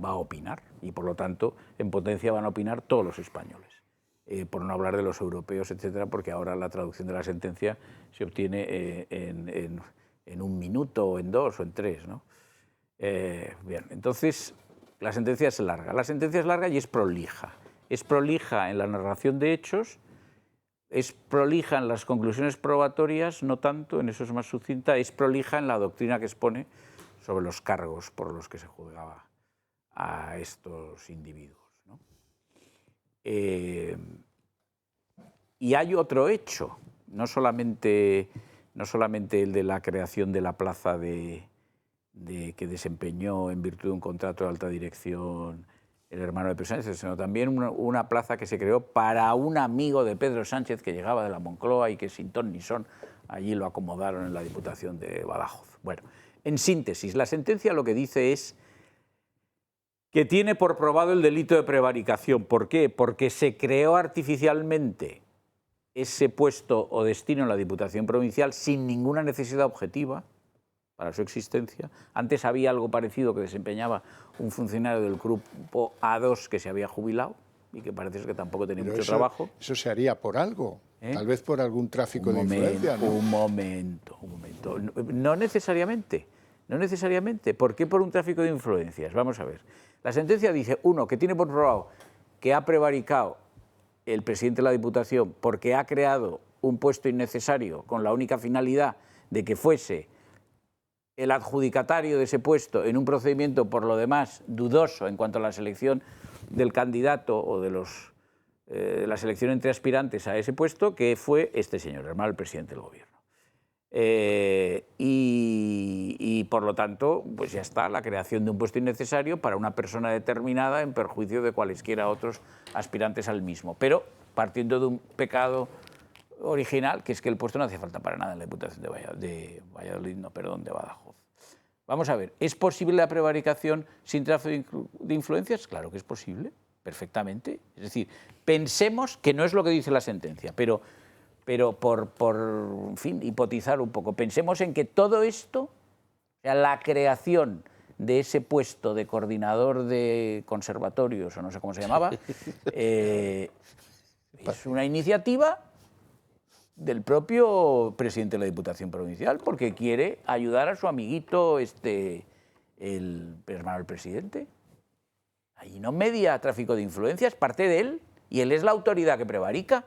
va a opinar y por lo tanto en potencia van a opinar todos los españoles. Por no hablar de los europeos, etcétera, porque ahora la traducción de la sentencia se obtiene en un minuto o en 2 o en 3, ¿no? Bien, entonces la sentencia es larga. La sentencia es larga y es prolija. Es prolija en la narración de hechos, es prolija en las conclusiones probatorias, no tanto, en eso es más sucinta, es prolija en la doctrina que expone sobre los cargos por los que se juzgaba a estos individuos, ¿no? Y hay otro hecho, no solamente el de la creación de la plaza que desempeñó en virtud de un contrato de alta dirección el hermano de Pedro Sánchez, sino también una plaza que se creó para un amigo de Pedro Sánchez que llegaba de la Moncloa y que sin ton ni son allí lo acomodaron en la Diputación de Badajoz. Bueno, en síntesis, la sentencia lo que dice es que tiene por probado el delito de prevaricación. ¿Por qué? Porque se creó artificialmente ese puesto o destino en la Diputación Provincial sin ninguna necesidad objetiva para su existencia. Antes había algo parecido que desempeñaba un funcionario del grupo A2 que se había jubilado y que parece que tampoco tenía mucho trabajo. Eso se haría por algo, tal vez por algún tráfico de influencia, ¿no? Un momento. No necesariamente. No necesariamente. ¿Por qué por un tráfico de influencias? Vamos a ver. La sentencia dice, uno, que tiene por probado que ha prevaricado el presidente de la Diputación porque ha creado un puesto innecesario con la única finalidad de que fuese el adjudicatario de ese puesto en un procedimiento por lo demás dudoso en cuanto a la selección del candidato o de la selección entre aspirantes a ese puesto, que fue este señor, hermano del presidente del Gobierno. Y por lo tanto, pues ya está, la creación de un puesto innecesario para una persona determinada en perjuicio de cualesquiera otros aspirantes al mismo, pero partiendo de un pecado original, que es que el puesto no hacía falta para nada en la Diputación de Badajoz. Vamos a ver, ¿es posible la prevaricación sin tráfico de influencias? Claro que es posible, perfectamente. Es decir, pensemos que no es lo que dice la sentencia, pero por en fin, hipotizar un poco, pensemos en que todo esto, o sea, la creación de ese puesto de coordinador de conservatorios, o no sé cómo se llamaba, es una iniciativa del propio presidente de la Diputación Provincial, porque quiere ayudar a su amiguito, el hermano del presidente. Ahí no media tráfico de influencias, parte de él, y él es la autoridad que prevarica.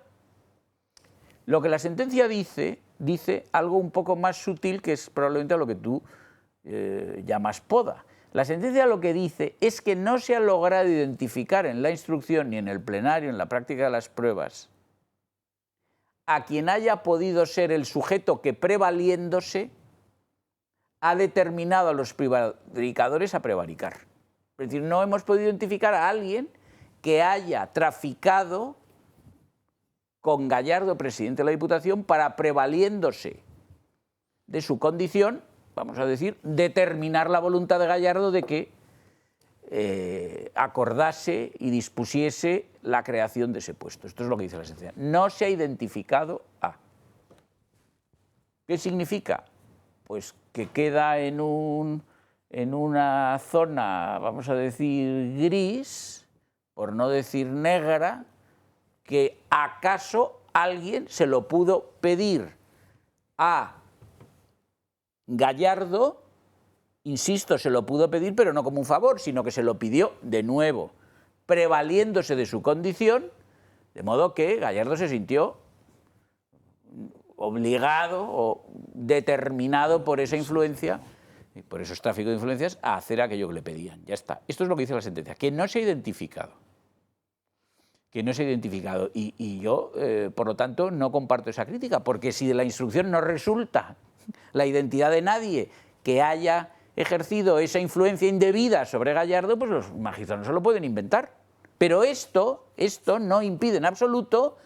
Lo que la sentencia dice algo un poco más sutil, que es probablemente a lo que tú llamas poda. La sentencia lo que dice es que no se ha logrado identificar en la instrucción ni en el plenario, en la práctica de las pruebas, a quien haya podido ser el sujeto que, prevaliéndose, ha determinado a los prevaricadores a prevaricar. Es decir, no hemos podido identificar a alguien que haya traficado con Gallardo, presidente de la Diputación, para, prevaliéndose de su condición, vamos a decir, determinar la voluntad de Gallardo de que acordase y dispusiese la creación de ese puesto. Esto es lo que dice la sentencia. No se ha identificado a. ¿Qué significa? Pues que queda en una zona, vamos a decir, gris, por no decir negra, que acaso alguien se lo pudo pedir a Gallardo. Insisto, se lo pudo pedir, pero no como un favor, sino que se lo pidió de nuevo, prevaliéndose de su condición, de modo que Gallardo se sintió obligado o determinado por esa influencia, y por esos tráficos de influencias, a hacer aquello que le pedían. Ya está. Esto es lo que dice la sentencia, que no se ha identificado. Que no se ha identificado. Y yo, por lo tanto, no comparto esa crítica, porque si de la instrucción no resulta la identidad de nadie que haya ejercido esa influencia indebida sobre Gallardo, pues los magistrados no se lo pueden inventar. Pero esto no impide en absoluto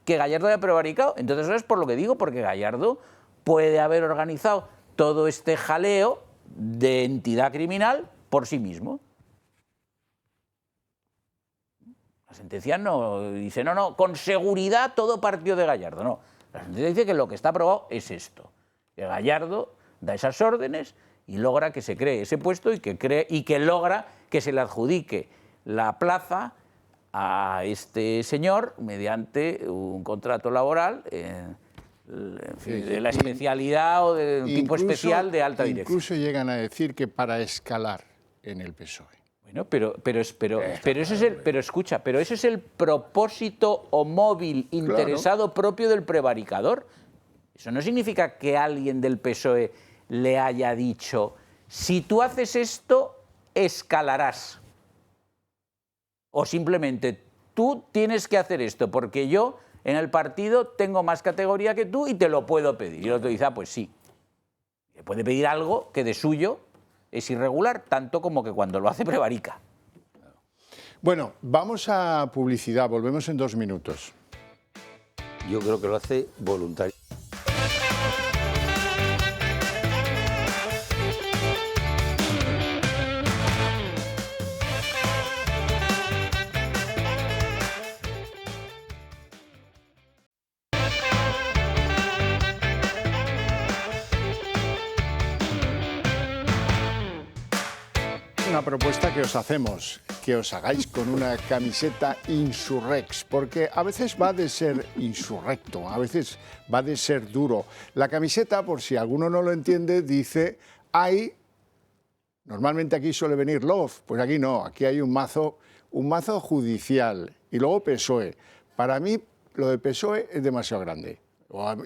que Gallardo haya prevaricado. Entonces eso es por lo que digo, porque Gallardo puede haber organizado todo este jaleo de entidad criminal por sí mismo. La sentencia no dice, no, con seguridad todo partió de Gallardo. No, la sentencia dice que lo que está probado es esto, que Gallardo da esas órdenes y logra que se cree ese puesto y que logra que se le adjudique la plaza a este señor mediante un contrato laboral en fin, de la especialidad o de un tipo especial de alta dirección. Incluso llegan a decir que para escalar en el PSOE. Bueno, pero ese es el propósito o móvil interesado propio del prevaricador. Eso no significa que alguien del PSOE le haya dicho, si tú haces esto, escalarás. O simplemente, tú tienes que hacer esto, porque yo en el partido tengo más categoría que tú y te lo puedo pedir. Y el otro dice, pues sí. Le puede pedir algo que de suyo es irregular, tanto como que cuando lo hace prevarica. Bueno, vamos a publicidad, volvemos en 2 minutos. Yo creo que lo hace voluntario. Una propuesta que os hacemos, que os hagáis con una camiseta Insurrex, porque a veces va de ser insurrecto, a veces va de ser duro. La camiseta, por si alguno no lo entiende, dice hay, normalmente aquí suele venir Love, pues aquí no, aquí hay un mazo judicial y luego PSOE. Para mí lo de PSOE es demasiado grande.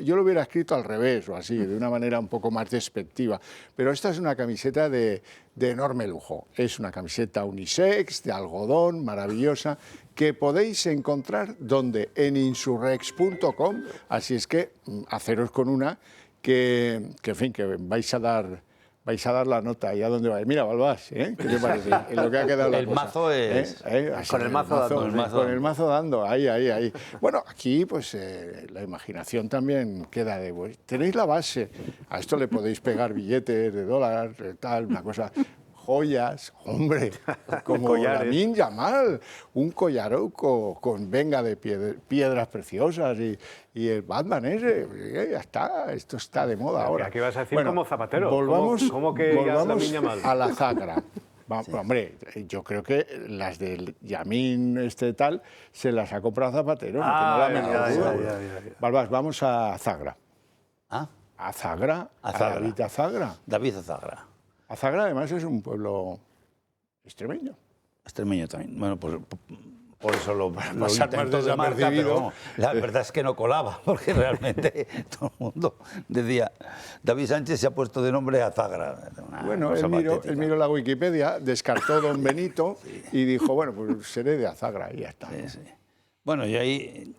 Yo lo hubiera escrito al revés o así, de una manera un poco más despectiva. Pero esta es una camiseta de enorme lujo. Es una camiseta unisex, de algodón, maravillosa, que podéis encontrar donde en insurrex.com. Así es que haceros con una en fin, que vais a dar la nota ahí a dónde vais. Mira, Balbás, ¿qué te parece? En lo que ha quedado la El cosa. mazo es... Con el mazo dando. Con el mazo dando, ahí. Bueno, aquí pues la imaginación también queda de... Pues, tenéis la base. A esto le podéis pegar billetes de dólar, tal, una cosa... Joyas, hombre, como Lamine Yamal, un collaruco con venga de piedras preciosas y el Batman ese, ya está, esto está de moda ahora. ¿Qué vas a decir como Zapatero? Volvamos Lamine Yamal? a la Zagra. Hombre, yo creo que las del Yamin tal se las ha comprado Zapatero, no tengo la menor duda. Balbás, vamos a Zagra. ¿Ah? A Zagra, David Azagra. David Azagra. Azagra además es un pueblo extremeño. Extremeño también. Bueno, pues por eso lo pasar intentó más de marca, desapercibido. pero vamos, la verdad es que no colaba, porque realmente todo el mundo decía, David Sánchez se ha puesto de nombre Azagra. Bueno, él miró la Wikipedia, descartó Don Benito y dijo, bueno, pues seré de Azagra y ya está. Sí. Bueno, y ahí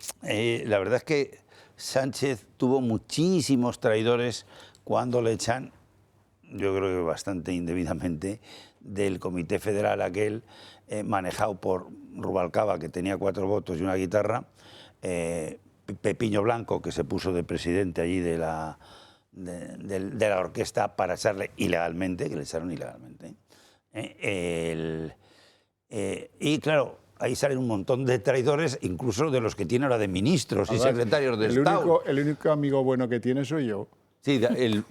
la verdad es que Sánchez tuvo muchísimos traidores cuando le echan, yo creo que bastante indebidamente, del Comité Federal aquel manejado por Rubalcaba, que tenía 4 votos y una guitarra, Pepiño Blanco, que se puso de presidente allí de la orquesta para echarle ilegalmente, que le echaron ilegalmente. Y claro, ahí salen un montón de traidores, incluso de los que tiene ahora de ministros y secretarios de Estado. El único amigo bueno que tiene soy yo. Sí, el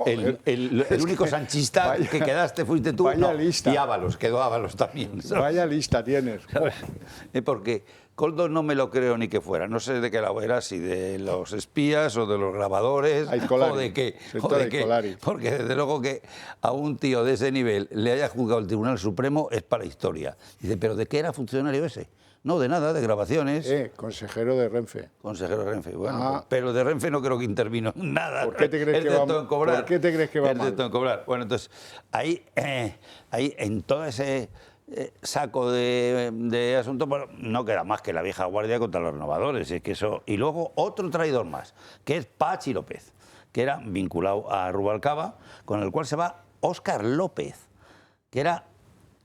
único sanchista que quedaste fuiste tú. Vaya lista. Y Ábalos, quedó Ábalos también. ¿sabes? Vaya lista tienes. Porque Koldo no me lo creo ni que fuera. No sé de qué lado era, si de los espías o de los grabadores o de qué. Porque desde luego que a un tío de ese nivel le haya juzgado el Tribunal Supremo es para la historia. Dice, ¿pero de qué era funcionario ese? No, de nada, de grabaciones. Consejero de Renfe. Consejero de Renfe, bueno, pero de Renfe no creo que intervino en nada. ¿Por qué te crees que va mal? ¿Por qué te crees que va mal? En cobrar. Bueno, entonces, ahí en todo ese saco de asuntos, bueno, no queda más que la vieja guardia contra los renovadores. Es que eso. Y luego otro traidor más, que es Pachi López, que era vinculado a Rubalcaba, con el cual se va Óscar López, que era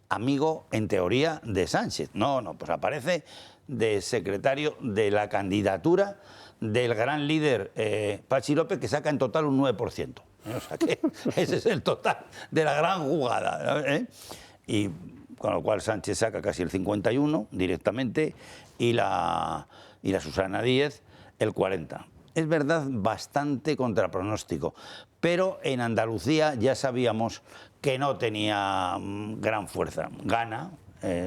amigo, en teoría, de Sánchez. No, pues aparece de secretario de la candidatura del gran líder Pachi López, que saca en total un 9%. O sea que ese es el total de la gran jugada. Y con lo cual Sánchez saca casi el 51% directamente y la Susana Díez el 40%. Es verdad, bastante contra pronóstico, pero en Andalucía ya sabíamos que no tenía gran fuerza. Gana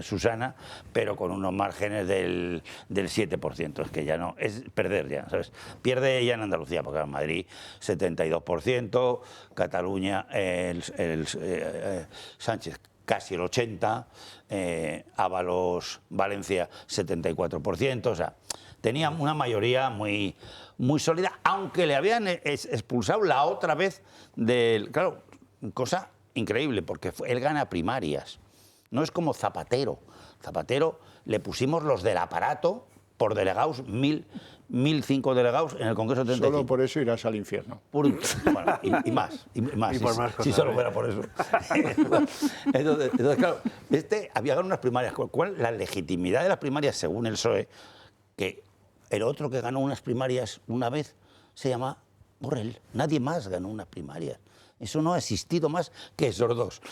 Susana, pero con unos márgenes del 7%. Es que ya no, es perder ya, ¿sabes? Pierde ella en Andalucía, porque en Madrid 72%, Cataluña Sánchez casi el 80%, Ábalos Valencia 74%, o sea, tenía una mayoría muy sólida, aunque le habían expulsado la otra vez del... Claro, cosa increíble, porque él gana primarias. No es como Zapatero. Zapatero le pusimos los del aparato por delegados, 1.005 delegados en el Congreso 35. Solo por eso irás al infierno. Bueno, y más. Y por más si solo fuera por eso. Entonces, claro, había ganado unas primarias. ¿Cuál la legitimidad de las primarias, según el PSOE? Que el otro que ganó unas primarias una vez se llama Borrell. Nadie más ganó unas primarias. Eso no ha existido más que esos dos.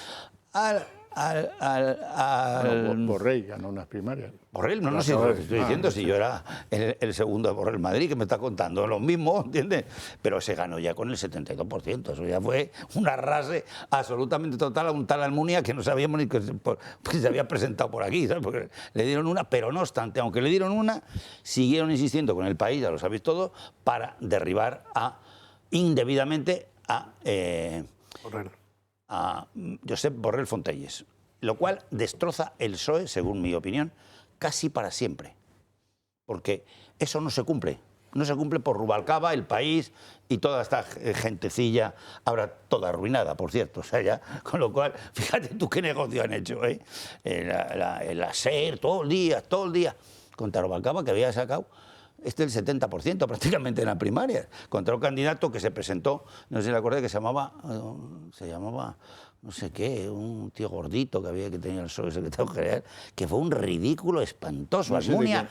Borrell ganó unas primarias. Borrell, no sé lo que estoy diciendo, si yo era el segundo de Borrell Madrid, que me está contando lo mismo, ¿entiendes? Pero se ganó ya con el 72%, eso ya fue un arrase absolutamente total a un tal Almunia que no sabíamos ni que se había presentado por aquí, ¿sabes? Porque le dieron una, pero no obstante, aunque le dieron una, siguieron insistiendo con el país, ya lo sabéis todo, para derribar indebidamente a a Josep Borrell Fontelles, lo cual destroza el PSOE, según mi opinión, casi para siempre. Porque eso no se cumple. No se cumple por Rubalcaba, El País y toda esta gentecilla, ahora toda arruinada, por cierto. O sea, ya, con lo cual, fíjate tú qué negocio han hecho, ¿eh? El SER, todo el día, contra Rubalcaba, que había sacado el 70% prácticamente en la primaria, contra un candidato que se presentó, no sé si le acuerdo, que se llamaba no sé qué, un tío gordito que tenía el secretario general, que fue un ridículo espantoso. Almunia,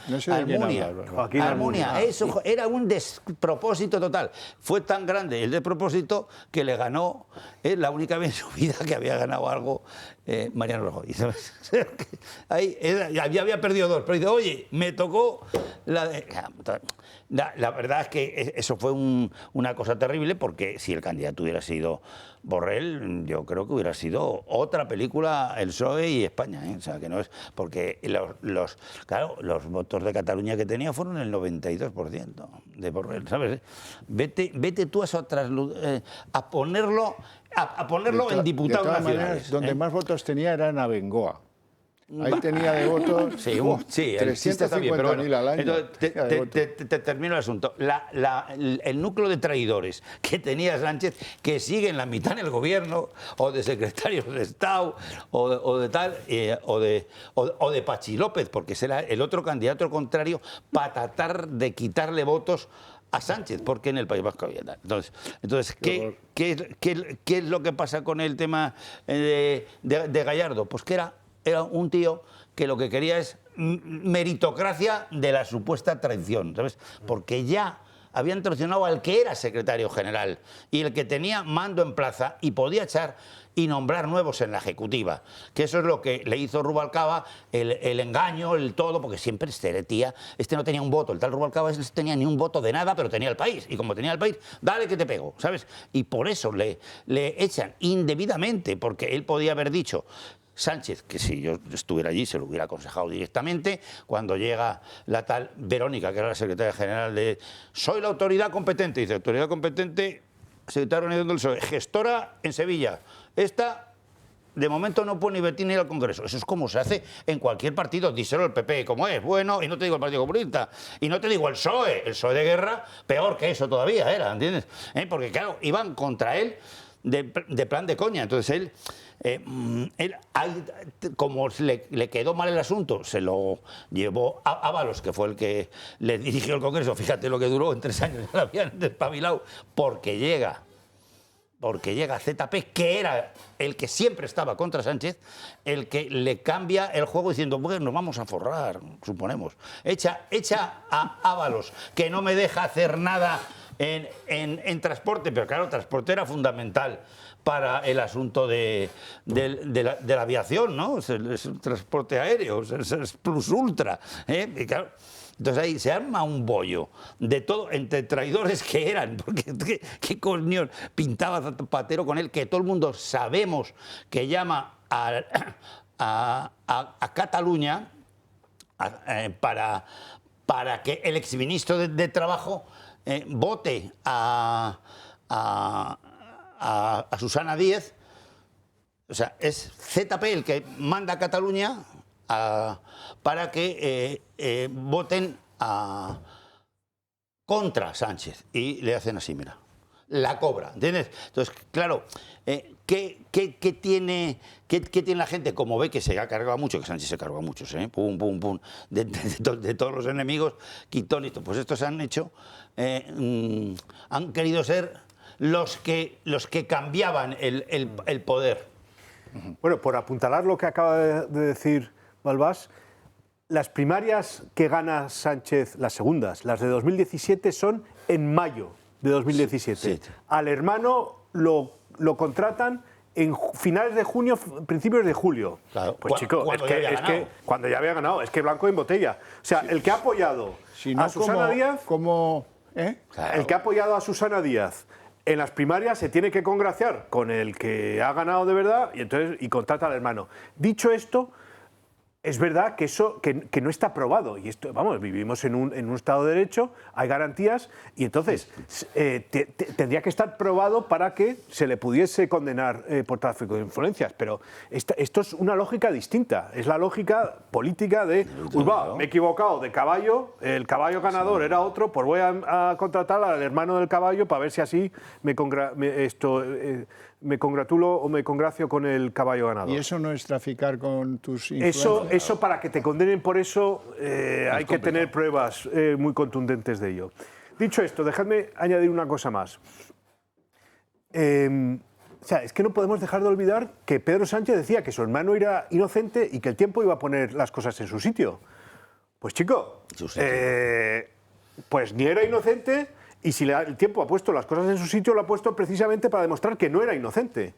eso era un despropósito total. Fue tan grande el despropósito que le ganó, la única vez en su vida que había ganado algo, Mariano Rajoy. Ahí ya había perdido 2, pero dice, oye, me tocó la de... La verdad es que eso fue una cosa terrible, porque si el candidato hubiera sido Borrell, yo creo que hubiera sido otra película, el PSOE y España, ¿eh? O sea, que no es... Porque los votos de Cataluña que tenía fueron el 92% de Borrell, ¿sabes? Vete tú a ponerlo en diputados nacionales. Maneras, donde más votos tenía era en Abengoa. Ahí tenía de votos 350.000 al año. Entonces, te termino el asunto. El núcleo de traidores que tenía Sánchez, que siguen la mitad en el gobierno, o de secretarios de Estado, o de tal, o de Pachi López, porque será el otro candidato contrario, para tratar de quitarle votos a Sánchez, porque en el País Vasco había tal. Entonces ¿qué es lo que pasa con el tema de Gallardo? Pues que era un tío que lo que quería es meritocracia de la supuesta traición, ¿sabes? Porque ya habían traicionado al que era secretario general y el que tenía mando en plaza y podía echar y nombrar nuevos en la ejecutiva. Que eso es lo que le hizo Rubalcaba, el engaño, el todo, porque siempre este no tenía un voto, el tal Rubalcaba no tenía ni un voto de nada, pero tenía el país. Y como tenía el país, dale que te pego, ¿sabes? Y por eso le echan indebidamente, porque él podía haber dicho... Sánchez, que si yo estuviera allí se lo hubiera aconsejado directamente, cuando llega la tal Verónica, que era la secretaria general de... Soy la autoridad competente, dice, autoridad competente, secretaria de del PSOE, gestora en Sevilla. Esta, de momento, no puede ni vertir ni ir al Congreso. Eso es como se hace en cualquier partido, díselo el PP, como es, bueno, y no te digo el Partido Comunista, y no te digo el PSOE de guerra, peor que eso todavía era, ¿entiendes? Porque claro, iban contra él de plan de coña, entonces él como le quedó mal el asunto, se lo llevó a Ábalos, que fue el que le dirigió el Congreso. Fíjate lo que duró, en 3 años ya lo habían despabilado, porque llega ZP, que era el que siempre estaba contra Sánchez, el que le cambia el juego diciendo, bueno, nos vamos a forrar, suponemos. Echa a Ábalos, que no me deja hacer nada en transporte, pero claro, transporte era fundamental para el asunto de la aviación, ¿no? Es un transporte aéreo, es plus ultra, ¿eh? Y claro, entonces ahí se arma un bollo de todo, entre traidores que eran, porque qué coño pintaba Zapatero con él, que todo el mundo sabemos que llama a Cataluña para que el exministro de Trabajo vote a Susana Díaz. O sea, es ZP el que manda a Cataluña para que voten contra Sánchez. Y le hacen así, mira, la cobra, ¿entiendes? Entonces, claro, ¿qué tiene la gente? Como ve que se ha cargado mucho, que Sánchez se carga a muchos, pum, pum, pum, de todos los enemigos, quitón y todo. Pues estos han hecho, han querido ser los que cambiaban el poder. Bueno, por apuntalar lo que acaba de decir Balbás, las primarias que gana Sánchez, las segundas, las de 2017, son en mayo de 2017. Sí. Al hermano lo contratan en finales de junio, principios de julio. Claro. Pues chico, es que cuando ya había ganado, es que blanco en botella. O sea, el que ha apoyado a Susana Díaz... El que ha apoyado a Susana Díaz en las primarias se tiene que congraciar con el que ha ganado de verdad y contrata al hermano. Dicho esto, Es verdad que eso que no está probado, y esto, vamos, vivimos en un Estado de Derecho, hay garantías, y entonces tendría que estar probado para que se le pudiese condenar por tráfico de influencias, pero esto es una lógica distinta, es la lógica política de, me he equivocado de caballo, el caballo ganador era otro, pues voy a contratar al hermano del caballo para ver si así me congratulo o me congracio con el caballo ganador. ¿Y eso no es traficar con tus influencias? Eso para que te condenen por eso hay que tener pruebas muy contundentes de ello. Dicho esto, dejadme añadir una cosa más. O sea, es que no podemos dejar de olvidar que Pedro Sánchez decía que su hermano era inocente y que el tiempo iba a poner las cosas en su sitio. Pues chico, pues ni era inocente. Y si el tiempo ha puesto las cosas en su sitio, lo ha puesto precisamente para demostrar que no era inocente,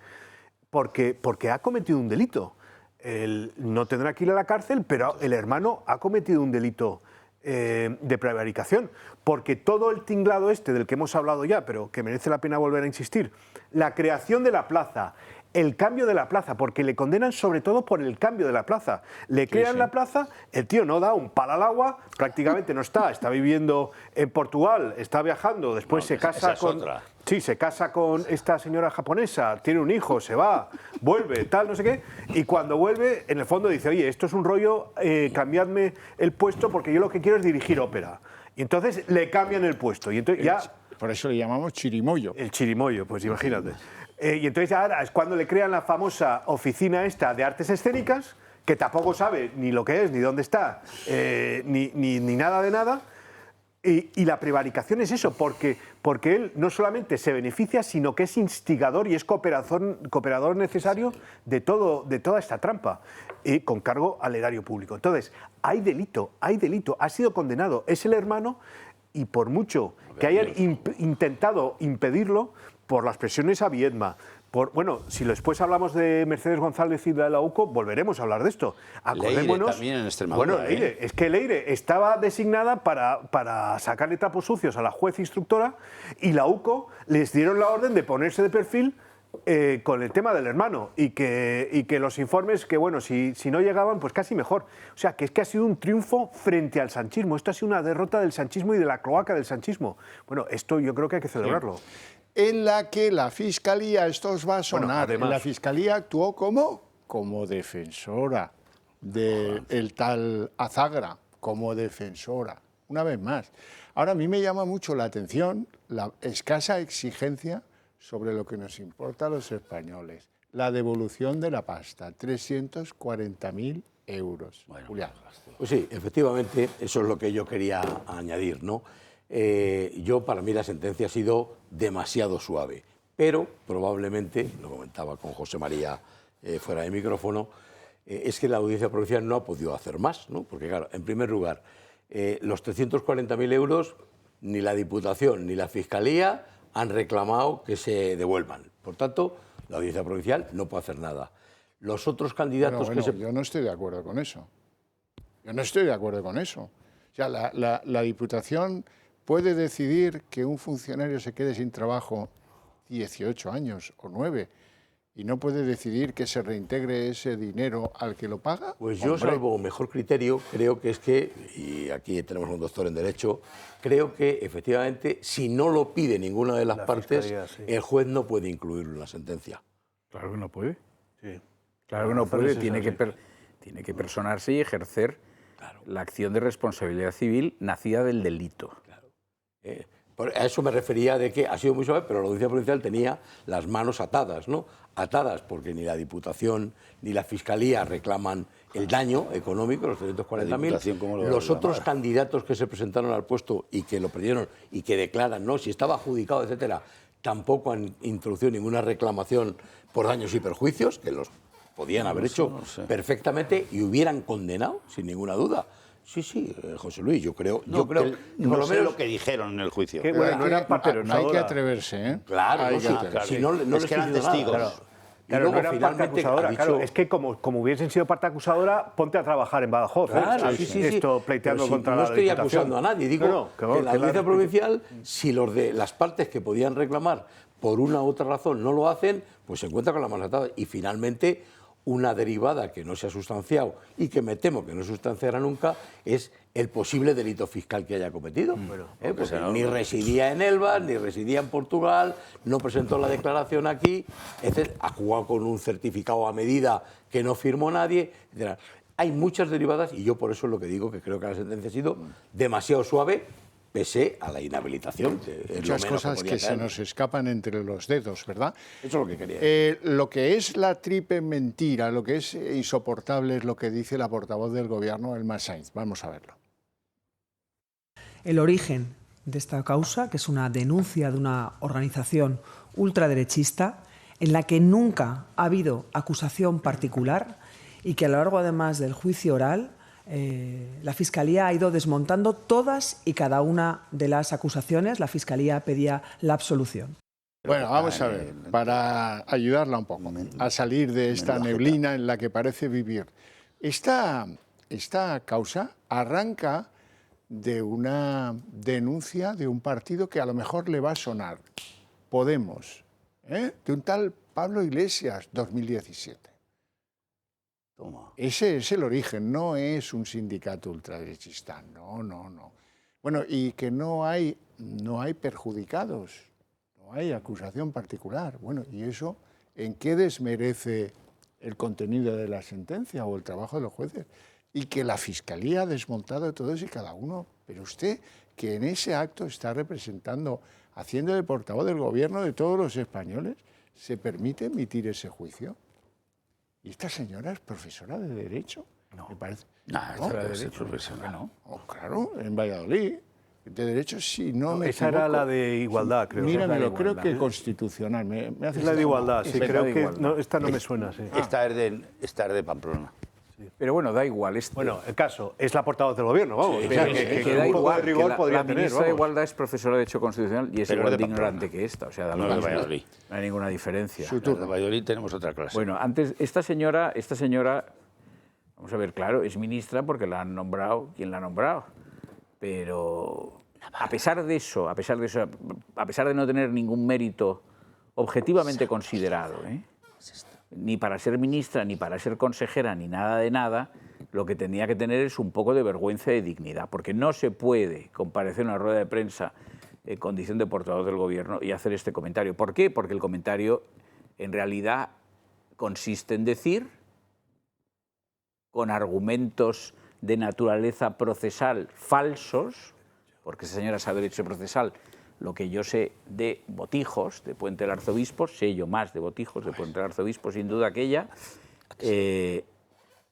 porque ha cometido un delito. Él no tendrá que ir a la cárcel, pero el hermano ha cometido un delito de prevaricación, porque todo el tinglado del que hemos hablado ya, pero que merece la pena volver a insistir, la creación de la plaza, el cambio de la plaza, porque le condenan sobre todo por el cambio de la plaza. Le crean la plaza, el tío no da un palo al agua, prácticamente no está viviendo en Portugal, está viajando, después se casa con... Sí, se casa con esta señora japonesa, tiene un hijo, se va, vuelve, tal, no sé qué, y cuando vuelve, en el fondo dice, oye, esto es un rollo, cambiadme el puesto porque yo lo que quiero es dirigir ópera. Y entonces le cambian el puesto, y entonces ya... Por eso le llamamos chirimoyo. El chirimoyo, pues imagínate. Y entonces ahora es cuando le crean la famosa oficina esta de artes escénicas, que tampoco sabe ni lo que es, ni dónde está, ni nada de nada. Y la prevaricación es eso, porque él no solamente se beneficia, sino que es instigador y es cooperador necesario de toda esta trampa, con cargo al erario público. Entonces, hay delito, ha sido condenado, es el hermano, y por mucho que hayan intentado impedirlo, por las presiones a Viedma, bueno, si después hablamos de Mercedes González y de la UCO, volveremos a hablar de esto. Acordémonos, Leire también en Extremadura. Bueno, Leire, es que Leire estaba designada para sacarle trapos sucios a la juez instructora y la UCO les dieron la orden de ponerse de perfil con el tema del hermano y que los informes, que bueno, si no llegaban, pues casi mejor. O sea, que es que ha sido un triunfo frente al sanchismo. Esto ha sido una derrota del sanchismo y de la cloaca del sanchismo. Bueno, esto yo creo que hay que celebrarlo. Sí. En la que la Fiscalía, esto os va a sonar, bueno, además, la Fiscalía actuó como defensora del tal Azagra, como defensora, una vez más. Ahora, a mí me llama mucho la atención la escasa exigencia sobre lo que nos importa a los españoles, la devolución de la pasta, 340.000 euros. Bueno, Julián. Pues sí, efectivamente, eso es lo que yo quería añadir, ¿no? Para mí la sentencia ha sido demasiado suave, pero probablemente, lo comentaba con José María fuera de micrófono, es que la Audiencia Provincial no ha podido hacer más, ¿no? Porque claro, en primer lugar, los 340.000 euros ni la Diputación ni la Fiscalía han reclamado que se devuelvan. Por tanto, la Audiencia Provincial no puede hacer nada. Los otros candidatos Yo no estoy de acuerdo con eso. O sea, la Diputación puede decidir que un funcionario se quede sin trabajo 18 años o 9 y no puede decidir que se reintegre ese dinero al que lo paga. Pues yo, salvo mejor criterio, creo que es que, y aquí tenemos un doctor en Derecho, creo que efectivamente si no lo pide ninguna de las partes, el juez no puede incluirlo en la sentencia. Claro que no puede. Sí. Claro que no puede, tiene que personarse y ejercer la acción de responsabilidad civil nacida del delito. A eso me refería de que ha sido muy suave, pero la Audiencia Provincial tenía las manos atadas, ¿no? Atadas porque ni la Diputación ni la Fiscalía reclaman el daño económico, los 340.000. Los otros candidatos que se presentaron al puesto y que lo perdieron y que declaran, ¿no?, si estaba adjudicado, etcétera, tampoco han introducido ninguna reclamación por daños y perjuicios, que los podían haber hecho perfectamente y hubieran condenado, sin ninguna duda. Sí, José Luis, yo creo... No sé lo que dijeron en el juicio. Hay que atreverse, ¿eh? Claro, si no es que eran testigos. Y luego, no eran parte acusadora. Claro, es que como hubiesen sido parte acusadora, ponte a trabajar en Badajoz. Claro, Esto pleiteando contra la Diputación. No estoy acusando a nadie, digo que la Audiencia Provincial, si las partes que podían reclamar por una u otra razón no lo hacen, pues se encuentra con la mano atada. Y finalmente una derivada que no se ha sustanciado y que me temo que no sustanciará nunca, es el posible delito fiscal que haya cometido. Porque ni residía en Elba, ni residía en Portugal, no presentó la declaración aquí, ha jugado con un certificado a medida que no firmó nadie, etc. Hay muchas derivadas y yo por eso es lo que digo, que creo que la sentencia ha sido demasiado suave, pese a la inhabilitación. Muchas cosas que se nos escapan entre los dedos, ¿verdad? Eso es lo que quería decir. Lo que es la triple mentira, lo que es insoportable es lo que dice la portavoz del Gobierno, Elma Sainz. Vamos a verlo. El origen de esta causa, que es una denuncia de una organización ultraderechista, en la que nunca ha habido acusación particular y que a lo largo, además del juicio oral, la Fiscalía ha ido desmontando todas y cada una de las acusaciones. La Fiscalía pedía la absolución. Bueno, vamos a ver, para ayudarla un poco a salir de esta neblina en la que parece vivir. Esta causa arranca de una denuncia de un partido que a lo mejor le va a sonar, Podemos, de un tal Pablo Iglesias, 2017. Ese es el origen, no es un sindicato ultraderechista, no. Bueno, y que no hay perjudicados, no hay acusación particular. Bueno, ¿y eso en qué desmerece el contenido de la sentencia o el trabajo de los jueces? Y que la Fiscalía ha desmontado todos y cada uno. Pero usted, que en ese acto está representando, haciendo de portavoz del Gobierno de todos los españoles, ¿se permite emitir ese juicio? ¿Y esta señora es profesora de Derecho? No. Me parece. No, de Derecho, no. Claro, en Valladolid. De Derecho, sí, no me Esa equivoco. era la de Igualdad, creo. Míramelo, creo que constitucional. Me hace Es la de Igualdad, sí, creo que no, esta no me Es- suena, sí. Esta es de Pamplona. Pero bueno, da igual. Bueno, el caso es la portavoz del Gobierno, vamos. Sí, o sea, pero que da un poco igual, de rigor que podría la tener, ministra de vamos. Igualdad es profesora de Derecho Constitucional y es Pero igual es de de Pamplona. ignorante que esta. O sea, da lo No, de mismo. Valladolid. No hay ninguna diferencia. En de Valladolid tenemos otra clase. Bueno, antes, esta señora, vamos a ver, claro, es ministra porque la han nombrado quien la ha nombrado. Pero a pesar de eso, a pesar de no tener ningún mérito objetivamente considerado, ni para ser ministra, ni para ser consejera, ni nada de nada, lo que tenía que tener es un poco de vergüenza y de dignidad, porque no se puede comparecer en una rueda de prensa en condición de portavoz del Gobierno y hacer este comentario. ¿Por qué? Porque el comentario en realidad consiste en decir, con argumentos de naturaleza procesal falsos, porque esa señora sabe derecho procesal, lo que yo sé de Botijos, de Puente del Arzobispo, sé yo más de Botijos, de Puente del Arzobispo, sin duda que ella,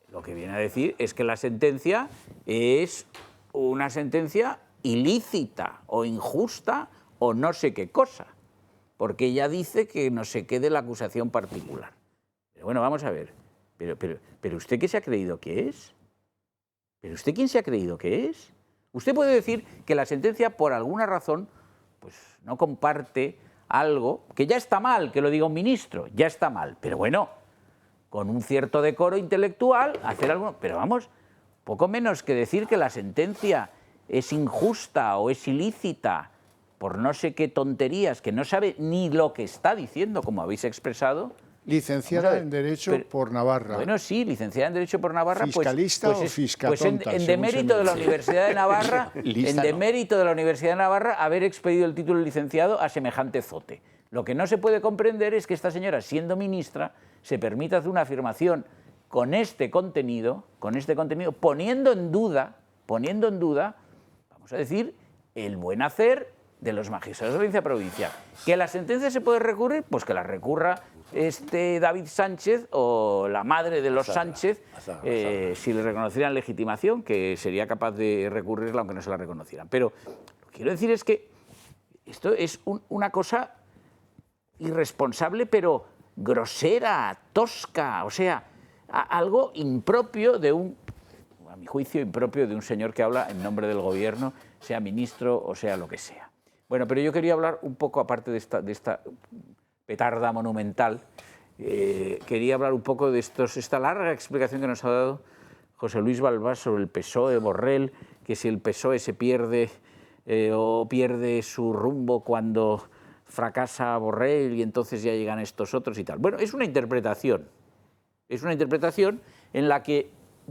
lo que viene a decir es que la sentencia es una sentencia ilícita o injusta o no sé qué cosa, porque ella dice que no se quede la acusación particular. Pero bueno, vamos a ver, pero ¿usted qué se ha creído que es? ¿Pero usted quién se ha creído que es? Usted puede decir que la sentencia, por alguna razón, pues no comparte algo que ya está mal, que lo diga un ministro, ya está mal, pero bueno, con un cierto decoro intelectual, hacer algo, pero vamos, poco menos que decir que la sentencia es injusta o es ilícita por no sé qué tonterías, que no sabe ni lo que está diciendo, como habéis expresado. Licenciada en Derecho por Navarra. Bueno, sí, licenciada en Derecho por Navarra. ¿Fiscalista o fiscatonta? Pues en demérito de la Universidad de Navarra, en demérito de la Universidad de Navarra, haber expedido el título de licenciado a semejante zote. Lo que no se puede comprender es que esta señora, siendo ministra, se permita hacer una afirmación con este contenido, poniendo en duda, vamos a decir, el buen hacer de los magistrados de la Audiencia Provincial. ¿Que la sentencia se puede recurrir? Pues que la recurra David Sánchez o la madre de los Sánchez, si le reconocieran legitimación, que sería capaz de recurrirla aunque no se la reconocieran. Pero lo que quiero decir es que esto es una cosa irresponsable, pero grosera, tosca, o sea, algo impropio de a mi juicio, impropio de un señor que habla en nombre del Gobierno, sea ministro o sea lo que sea. Bueno, pero yo quería hablar un poco, aparte de esta petarda monumental, quería hablar un poco de esta larga explicación que nos ha dado José Luis Balbás sobre el PSOE, Borrell, que si el PSOE se pierde o pierde su rumbo cuando fracasa Borrell y entonces ya llegan estos otros y tal. Bueno, es una interpretación Es una interpretación en la que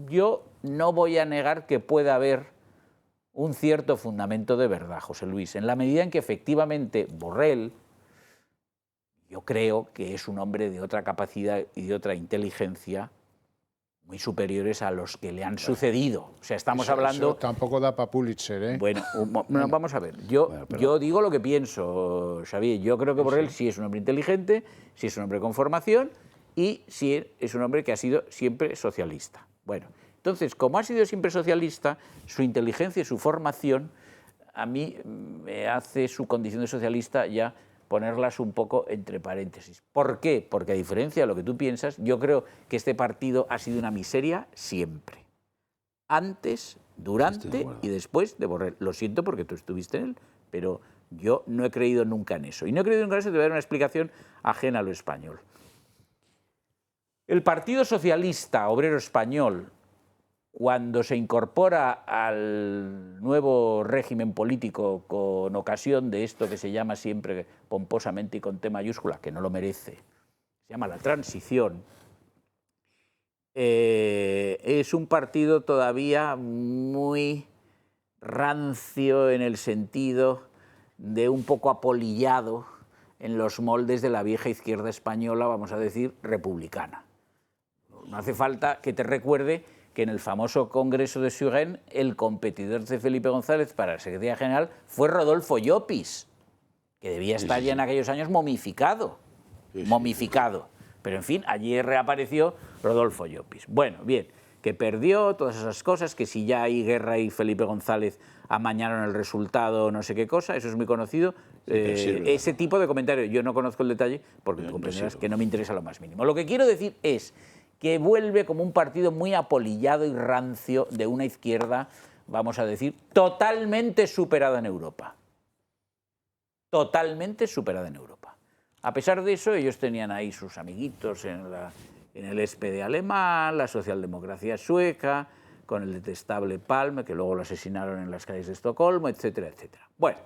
yo no voy a negar que pueda haber un cierto fundamento de verdad, José Luis, en la medida en que efectivamente Borrell, yo creo que es un hombre de otra capacidad y de otra inteligencia muy superiores a los que le han sucedido. O sea, estamos hablando... Eso tampoco da para Pulitzer, ¿eh? Bueno, vamos a ver. Yo digo lo que pienso, Xavier. Yo creo que Borrell sí es un hombre inteligente, sí es un hombre con formación y sí es un hombre que ha sido siempre socialista. Bueno, entonces, como ha sido siempre socialista, su inteligencia y su formación a mí me hace su condición de socialista ya ponerlas un poco entre paréntesis. ¿Por qué? Porque a diferencia de lo que tú piensas, yo creo que este partido ha sido una miseria siempre. Antes, durante y después de Borrell. Lo siento porque tú estuviste en él, pero yo no he creído nunca en eso. Y no he creído nunca en eso, te voy a dar una explicación ajena a lo español. El Partido Socialista Obrero Español, cuando se incorpora al nuevo régimen político con ocasión de esto que se llama siempre pomposamente y con T mayúscula, que no lo merece, se llama la transición, es un partido todavía muy rancio en el sentido de un poco apolillado en los moldes de la vieja izquierda española, vamos a decir, republicana. No hace falta que te recuerde que en el famoso Congreso de Suresnes el competidor de Felipe González para la Secretaría General fue Rodolfo Llopis, que debía estar ya en aquellos años momificado. Pero en fin, allí reapareció Rodolfo Llopis. Bueno, bien, que perdió todas esas cosas, que si ya hay guerra y Felipe González amañaron el resultado, no sé qué cosa, eso es muy conocido. Ese tipo de comentarios, yo no conozco el detalle porque tú comprenderás que no me interesa lo más mínimo. Lo que quiero decir es que vuelve como un partido muy apolillado y rancio de una izquierda, vamos a decir, totalmente superada en Europa. Totalmente superada en Europa. A pesar de eso, ellos tenían ahí sus amiguitos en el SPD alemán, la socialdemocracia sueca, con el detestable Palme, que luego lo asesinaron en las calles de Estocolmo, etcétera, etcétera. Bueno.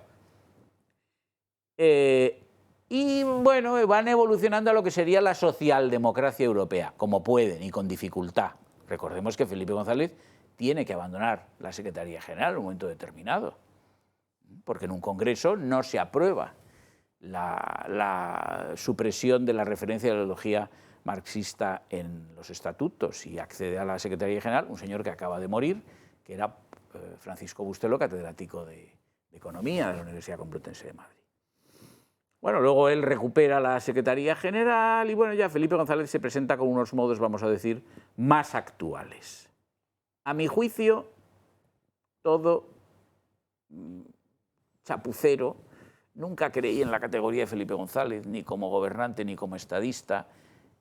Y bueno, van evolucionando a lo que sería la socialdemocracia europea, como pueden y con dificultad. Recordemos que Felipe González tiene que abandonar la Secretaría General en un momento determinado, porque en un congreso no se aprueba la supresión de la referencia a la ideología marxista en los estatutos y accede a la Secretaría General un señor que acaba de morir, que era Francisco Bustelo, catedrático de Economía de la Universidad Complutense de Madrid. Bueno, luego él recupera la Secretaría General y bueno, ya Felipe González se presenta con unos modos, vamos a decir, más actuales. A mi juicio, todo chapucero. Nunca creí en la categoría de Felipe González, ni como gobernante, ni como estadista,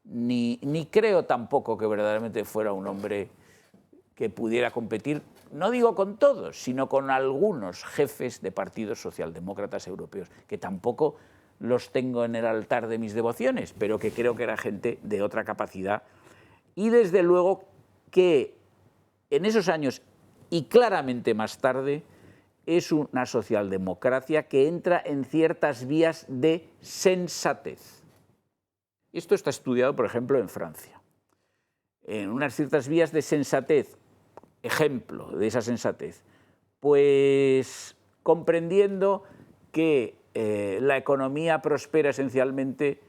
ni creo tampoco que verdaderamente fuera un hombre que pudiera competir, no digo con todos, sino con algunos jefes de partidos socialdemócratas europeos, que tampoco los tengo en el altar de mis devociones, pero que creo que era gente de otra capacidad. Y desde luego que en esos años, y claramente más tarde, es una socialdemocracia que entra en ciertas vías de sensatez. Esto está estudiado, por ejemplo, en Francia. En unas ciertas vías de sensatez, ejemplo de esa sensatez, pues comprendiendo que la economía prospera esencialmente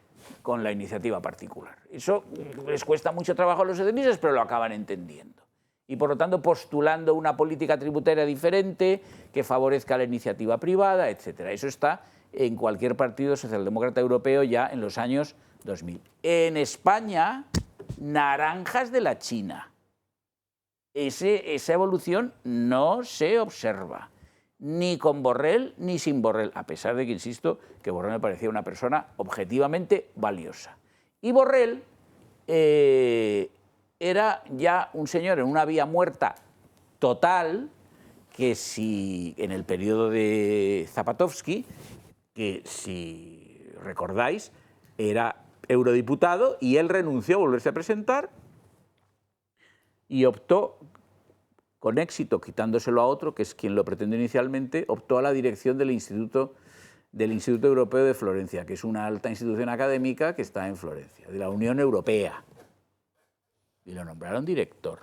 con la iniciativa particular. Eso les cuesta mucho trabajo a los economistas, pero lo acaban entendiendo. Y por lo tanto postulando una política tributaria diferente que favorezca la iniciativa privada, etc. Eso está en cualquier partido socialdemócrata europeo ya en los años 2000. En España, naranjas de la China. Esa evolución no se observa, ni con Borrell ni sin Borrell, a pesar de que, insisto, que Borrell me parecía una persona objetivamente valiosa. Y Borrell era ya un señor en una vía muerta total, que si en el periodo de Zapatovsky, que si recordáis, era eurodiputado y él renunció a volverse a presentar y optó, con éxito, quitándoselo a otro, que es quien lo pretendió inicialmente, optó a la dirección del Instituto Europeo de Florencia, que es una alta institución académica que está en Florencia, de la Unión Europea. y lo nombraron director,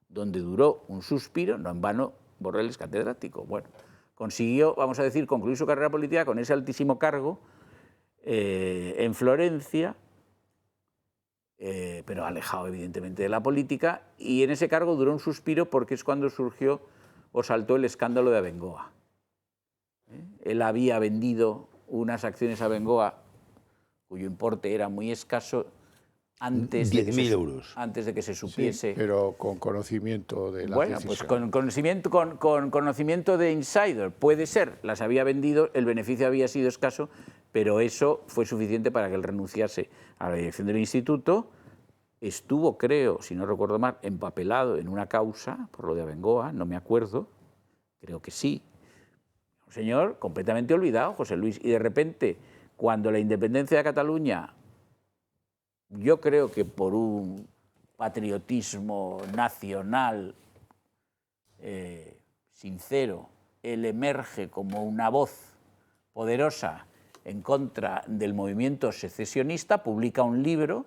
donde duró un suspiro, no en vano Borrell es catedrático. Bueno, consiguió, vamos a decir, concluir su carrera política con ese altísimo cargo en Florencia, pero alejado evidentemente de la política, y en ese cargo duró un suspiro porque es cuando surgió o saltó el escándalo de Abengoa. Él había vendido unas acciones a Abengoa cuyo importe era muy escaso antes de 10.000 euros. Antes de que se supiese. Sí, pero con conocimiento de la Bueno, decisión. pues con conocimiento de insider, puede ser, las había vendido, el beneficio había sido escaso, pero eso fue suficiente para que él renunciase a la dirección del instituto. Estuvo, creo, si no recuerdo mal, empapelado en una causa por lo de Abengoa, no me acuerdo, creo que sí. Un señor completamente olvidado, José Luis, y de repente, cuando la independencia de Cataluña, yo creo que por un patriotismo nacional sincero, él emerge como una voz poderosa en contra del movimiento secesionista, publica un libro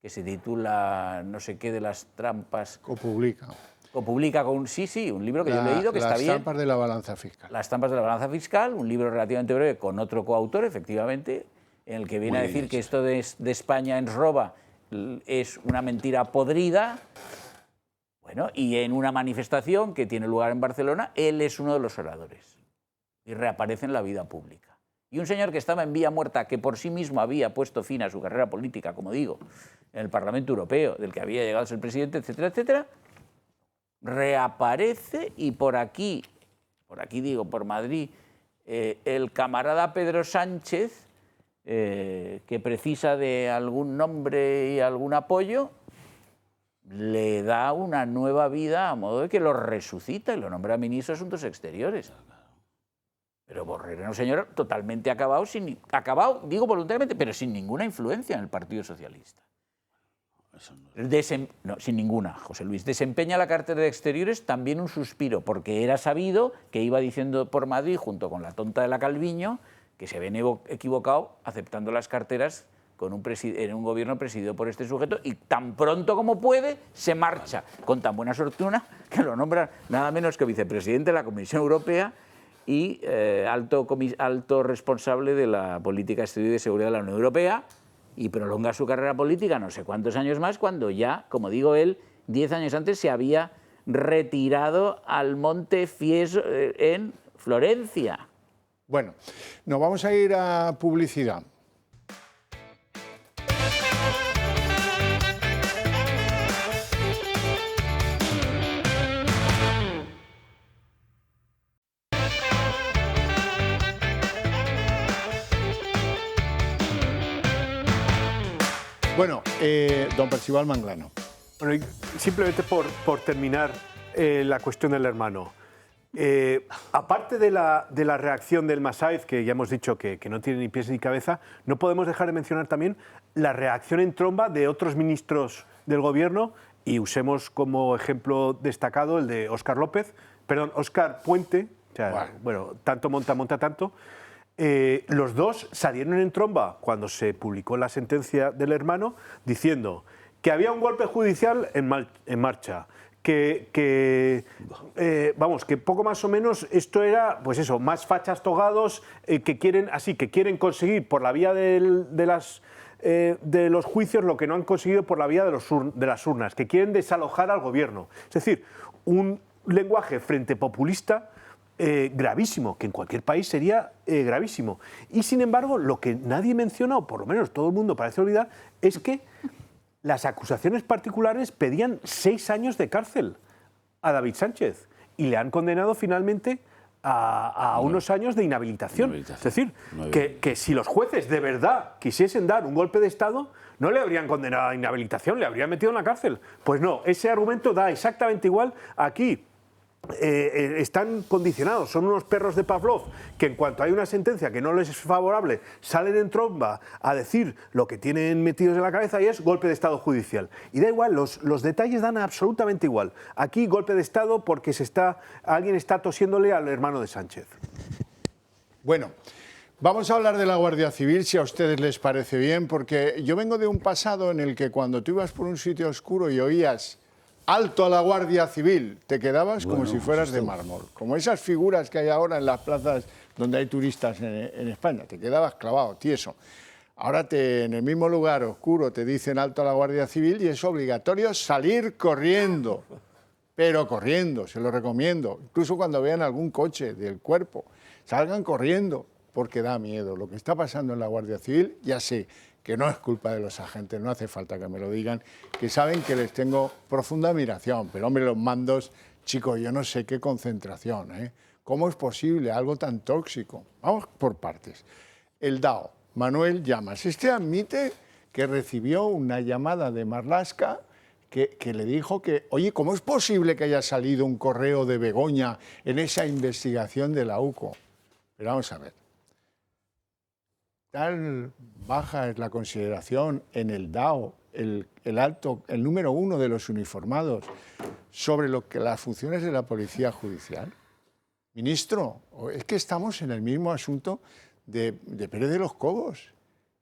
que se titula no sé qué de las trampas. Copublica con un libro que yo he leído que está bien. Las estampas de la balanza fiscal. Las estampas de la balanza fiscal, un libro relativamente breve con otro coautor, efectivamente, en el que viene a decir que esto de España ens roba es una mentira podrida. Bueno, y en una manifestación que tiene lugar en Barcelona, él es uno de los oradores y reaparece en la vida pública. Y un señor que estaba en vía muerta, que por sí mismo había puesto fin a su carrera política, como digo, en el Parlamento Europeo, del que había llegado a ser presidente, etcétera, etcétera, reaparece y por aquí digo, por Madrid, el camarada Pedro Sánchez, que precisa de algún nombre y algún apoyo, le da una nueva vida a modo de que lo resucita y lo nombra ministro de Asuntos Exteriores. Pero Borrell era un señor totalmente acabado, digo voluntariamente, pero sin ninguna influencia en el Partido Socialista. No, sin ninguna, José Luis. Desempeña la cartera de Exteriores también un suspiro, porque era sabido que iba diciendo por Madrid, junto con la tonta de la Calviño, que se habían equivocado aceptando las carteras en un gobierno presidido por este sujeto, y tan pronto como puede se marcha, con tan buena fortuna que lo nombran nada menos que vicepresidente de la Comisión Europea y alto responsable de la política exterior y de seguridad de la Unión Europea, y prolonga su carrera política no sé cuántos años más, cuando ya, como digo él, 10 años antes se había retirado al Monte Fieso en Florencia. Bueno, nos vamos a ir a publicidad. Bueno, don Percival Manglano. Bueno, simplemente por terminar la cuestión del hermano. Aparte de la reacción del Massaez, que ya hemos dicho que no tiene ni pies ni cabeza, no podemos dejar de mencionar también la reacción en tromba de otros ministros del gobierno, y usemos como ejemplo destacado el de Óscar Puente, o sea, bueno, tanto monta tanto. Los dos salieron en tromba cuando se publicó la sentencia del hermano, diciendo que había un golpe judicial en marcha, que poco más o menos esto era, pues eso, más fachas togados que quieren conseguir por la vía de los juicios lo que no han conseguido por la vía de las urnas, que quieren desalojar al gobierno. Es decir, un lenguaje frente populista gravísimo, que en cualquier país sería gravísimo. Y sin embargo, lo que nadie menciona, o por lo menos todo el mundo parece olvidar, es que las acusaciones particulares pedían 6 años de cárcel a David Sánchez y le han condenado finalmente a unos años de inhabilitación. Es decir, que si los jueces de verdad quisiesen dar un golpe de Estado, no le habrían condenado a inhabilitación, le habrían metido en la cárcel. Pues no, ese argumento da exactamente igual aquí. Están condicionados, son unos perros de Pavlov que en cuanto hay una sentencia que no les es favorable salen en tromba a decir lo que tienen metidos en la cabeza, y es golpe de Estado judicial. Y da igual, los detalles dan absolutamente igual. Aquí golpe de Estado porque alguien está tosiéndole al hermano de Sánchez. Bueno, Vamos a hablar de la Guardia Civil, si a ustedes les parece bien, porque yo vengo de un pasado en el que cuando tú ibas por un sitio oscuro y oías alto a la Guardia Civil, te quedabas como si fueras de mármol. Como esas figuras que hay ahora en las plazas donde hay turistas en España, te quedabas clavado, tieso. Ahora en el mismo lugar oscuro te dicen alto a la Guardia Civil y es obligatorio salir corriendo, pero corriendo, se lo recomiendo. Incluso cuando vean algún coche del cuerpo, salgan corriendo, porque da miedo. Lo que está pasando en la Guardia Civil, ya sé que no es culpa de los agentes, no hace falta que me lo digan, que saben que les tengo profunda admiración, pero hombre, los mandos, chicos, yo no sé qué concentración, ¿eh? ¿Cómo es posible algo tan tóxico? Vamos por partes. El DAO, Manuel Llamas, admite que recibió una llamada de Marlaska que le dijo que, oye, ¿cómo es posible que haya salido un correo de Begoña en esa investigación de la UCO? Pero vamos a ver. Tal baja es la consideración en el DAO, el número 1 de los uniformados, sobre las funciones de la Policía Judicial. Ministro, es que estamos en el mismo asunto de Pérez de los Cobos.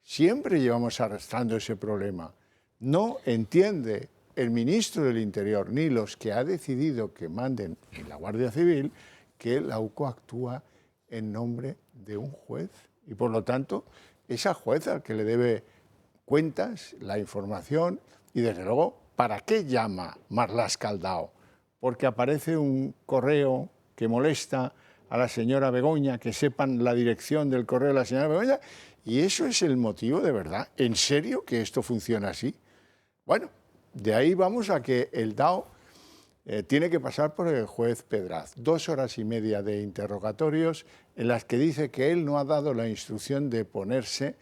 Siempre llevamos arrastrando ese problema. No entiende el ministro del Interior ni los que ha decidido que manden en la Guardia Civil que la UCO actúa en nombre de un juez. Y por lo tanto, esa juez al que le debe cuentas, la información y desde luego, ¿para qué llama Marlaska al DAO? Porque aparece un correo que molesta a la señora Begoña, que sepan la dirección del correo de la señora Begoña, y eso es el motivo de verdad. ¿En serio que esto funciona así? Bueno, de ahí vamos a que el DAO tiene que pasar por el juez Pedraz. 2 horas y media de interrogatorios en las que dice que él no ha dado la instrucción de ponerse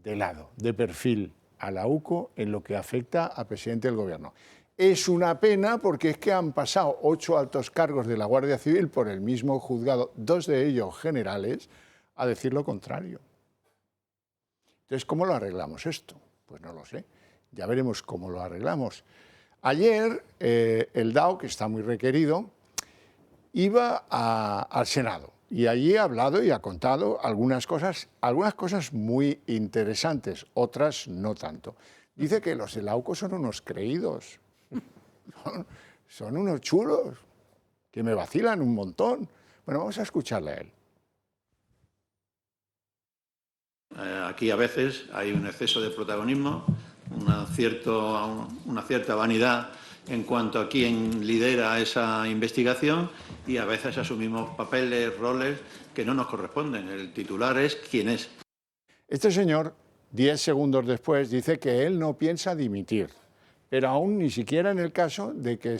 de lado, de perfil a la UCO en lo que afecta al presidente del Gobierno. Es una pena porque es que han pasado 8 altos cargos de la Guardia Civil por el mismo juzgado, 2 de ellos generales, a decir lo contrario. Entonces, ¿cómo lo arreglamos esto? Pues no lo sé. Ya veremos cómo lo arreglamos. Ayer el DAO, que está muy requerido, iba al Senado y allí ha hablado y ha contado algunas cosas muy interesantes, otras no tanto. Dice que los de la UCO son unos creídos, son unos chulos, que me vacilan un montón. Bueno, vamos a escucharle a él. Aquí a veces hay un exceso de protagonismo, una cierta vanidad en cuanto a quién lidera esa investigación y a veces asumimos papeles, roles que no nos corresponden. El titular es quién es. Este señor, 10 segundos después, dice que él no piensa dimitir, pero aún ni siquiera en el caso de que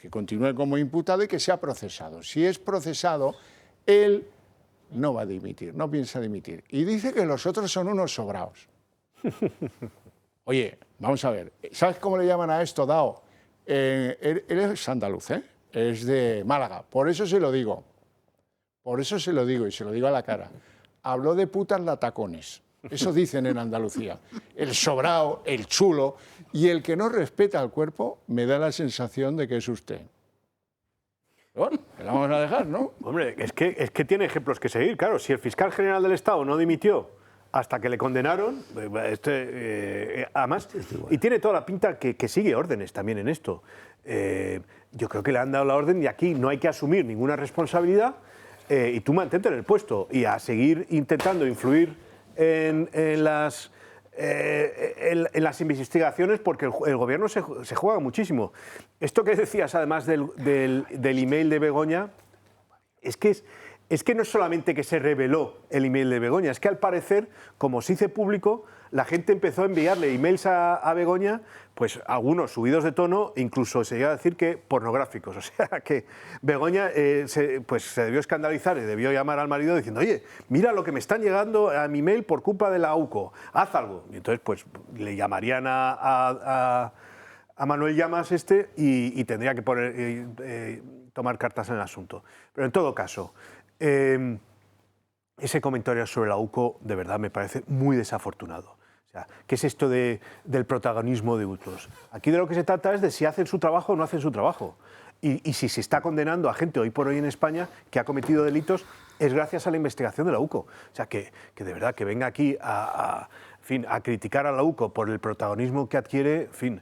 continúe como imputado y que sea procesado. Si es procesado, él no va a dimitir, no piensa dimitir. Y dice que los otros son unos sobraos. Oye, vamos a ver, ¿sabes cómo le llaman a esto, DAO? Él es andaluz, ¿eh? Es de Málaga, por eso se lo digo. Por eso se lo digo y se lo digo a la cara. Habló de putas latacones. Eso dicen en Andalucía. El sobrao, el chulo y el que no respeta al cuerpo me da la sensación de que es usted. Bueno, que la vamos a dejar, ¿no? Hombre, es que tiene ejemplos que seguir, claro. Si el fiscal general del Estado no dimitió hasta que le condenaron, además, y tiene toda la pinta que sigue órdenes también en esto. Yo creo que le han dado la orden y aquí no hay que asumir ninguna responsabilidad y tú mantente en el puesto y a seguir intentando influir en las investigaciones porque el gobierno se juega muchísimo. Esto que decías además del email de Begoña es que no es solamente que se reveló el email de Begoña, es que al parecer, como se hizo público, la gente empezó a enviarle emails a Begoña, pues algunos subidos de tono, incluso se llega a decir que pornográficos. O sea, que Begoña se debió escandalizar y debió llamar al marido diciendo, oye, mira lo que me están llegando a mi email por culpa de la UCO, haz algo. Y entonces, pues, le llamarían a Manuel Llamas y tendría que tomar cartas en el asunto. Pero en todo caso, ese comentario sobre la UCO de verdad me parece muy desafortunado. O sea, ¿qué es esto del protagonismo de otros? Aquí de lo que se trata es de si hacen su trabajo o no hacen su trabajo. Y si se está condenando a gente hoy por hoy en España que ha cometido delitos, es gracias a la investigación de la UCO. O sea, que de verdad que venga aquí a criticar a la UCO por el protagonismo que adquiere, en fin,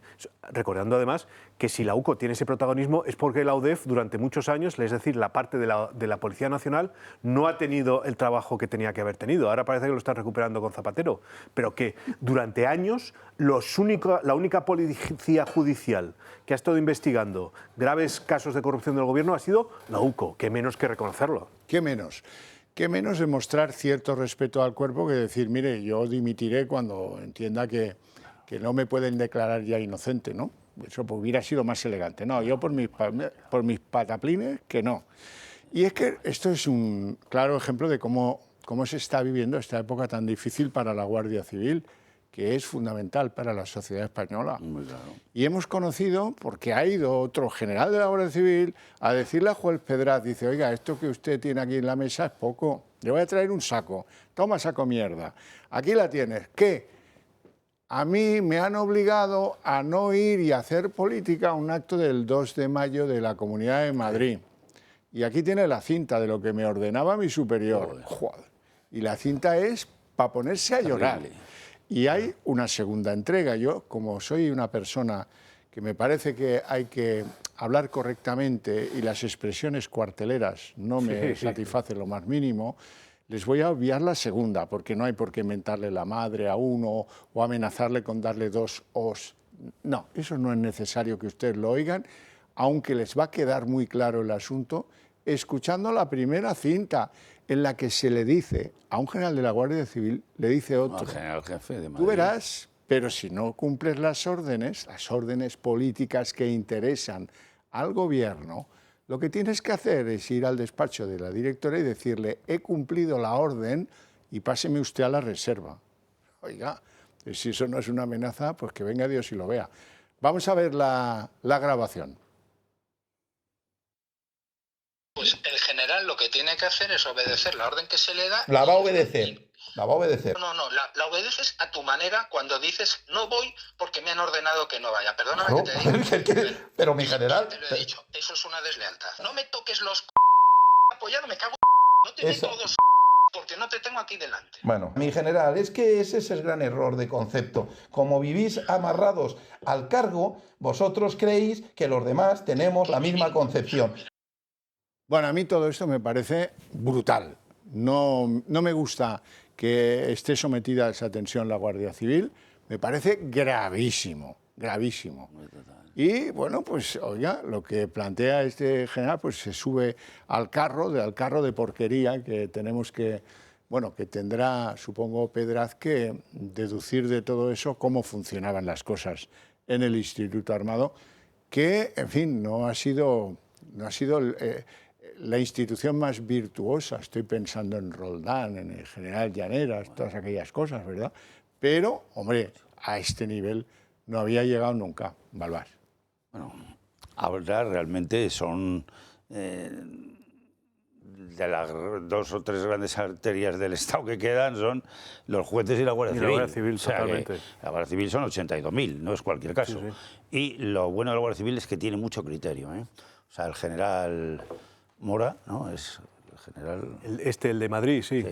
recordando además que si la UCO tiene ese protagonismo es porque la UDEF durante muchos años, es decir, la parte de la Policía Nacional, no ha tenido el trabajo que tenía que haber tenido. Ahora parece que lo está recuperando con Zapatero, pero que durante años la única policía judicial que ha estado investigando graves casos de corrupción del gobierno ha sido la UCO, que menos que reconocerlo. ¿Qué menos? ¿Qué menos demostrar cierto respeto al cuerpo que decir, mire, yo dimitiré cuando entienda que no me pueden declarar ya inocente, ¿no? Eso pues, hubiera sido más elegante. No, yo por mis pataplines, que no. Y es que esto es un claro ejemplo de cómo se está viviendo esta época tan difícil para la Guardia Civil, que es fundamental para la sociedad española. Muy claro. Y hemos conocido, porque ha ido otro general de la Guardia Civil a decirle a Juez Pedraz, dice, oiga, esto que usted tiene aquí en la mesa es poco, le voy a traer un saco, toma saco mierda, aquí la tienes, ¿qué? A mí me han obligado a no ir y hacer política a un acto del 2 de mayo de la Comunidad de Madrid. Y aquí tiene la cinta de lo que me ordenaba mi superior. Joder. Y la cinta es para ponerse a llorar. Y hay una segunda entrega. Yo, como soy una persona que me parece que hay que hablar correctamente y las expresiones cuarteleras no me satisfacen lo más mínimo, les voy a obviar la segunda, porque no hay por qué mentarle la madre a uno o amenazarle con darle 2 os. No, eso no es necesario que ustedes lo oigan, aunque les va a quedar muy claro el asunto, escuchando la primera cinta en la que se le dice a un general de la Guardia Civil, le dice otro, Al general jefe de Madrid. Tú verás, pero si no cumples las órdenes políticas que interesan al gobierno, lo que tienes que hacer es ir al despacho de la directora y decirle, he cumplido la orden y páseme usted a la reserva. Oiga, si eso no es una amenaza, pues que venga Dios y lo vea. Vamos a ver la grabación. Pues el general lo que tiene que hacer es obedecer la orden que se le da. La va a obedecer. La va a obedecer. No, la obedeces a tu manera cuando dices no voy porque me han ordenado que no vaya. Perdóname que te diga. Pero mi general... Te lo he dicho, eso es una deslealtad. No me toques los apoyado, me cago no te meto dos porque no te tengo aquí delante. Bueno, mi general, es que ese es el gran error de concepto. Como vivís amarrados al cargo, vosotros creéis que los demás tenemos la misma concepción. Bueno, a mí todo esto me parece brutal. No me gusta que esté sometida a esa tensión la Guardia Civil. Me parece gravísimo, gravísimo. Y bueno, pues oiga, lo que plantea este general, pues se sube al carro de porquería que tenemos que, bueno, que tendrá, supongo, Pedraz que deducir de todo eso cómo funcionaban las cosas en el Instituto Armado, que, en fin, no ha sido la institución más virtuosa. Estoy pensando en Roldán, en el general Llaneras, todas aquellas cosas, ¿verdad? Pero, hombre, a este nivel no había llegado nunca, Balbás. Bueno, ahora realmente son de las 2 o 3 grandes arterias del Estado que quedan son los jueces y la Guardia Civil. La Guardia Civil, totalmente. La Guardia Civil son 82.000, no es cualquier caso. Sí, sí. Y lo bueno de la Guardia Civil es que tiene mucho criterio, ¿eh? O sea, el general Mora, ¿no? Es el general... El de Madrid, sí.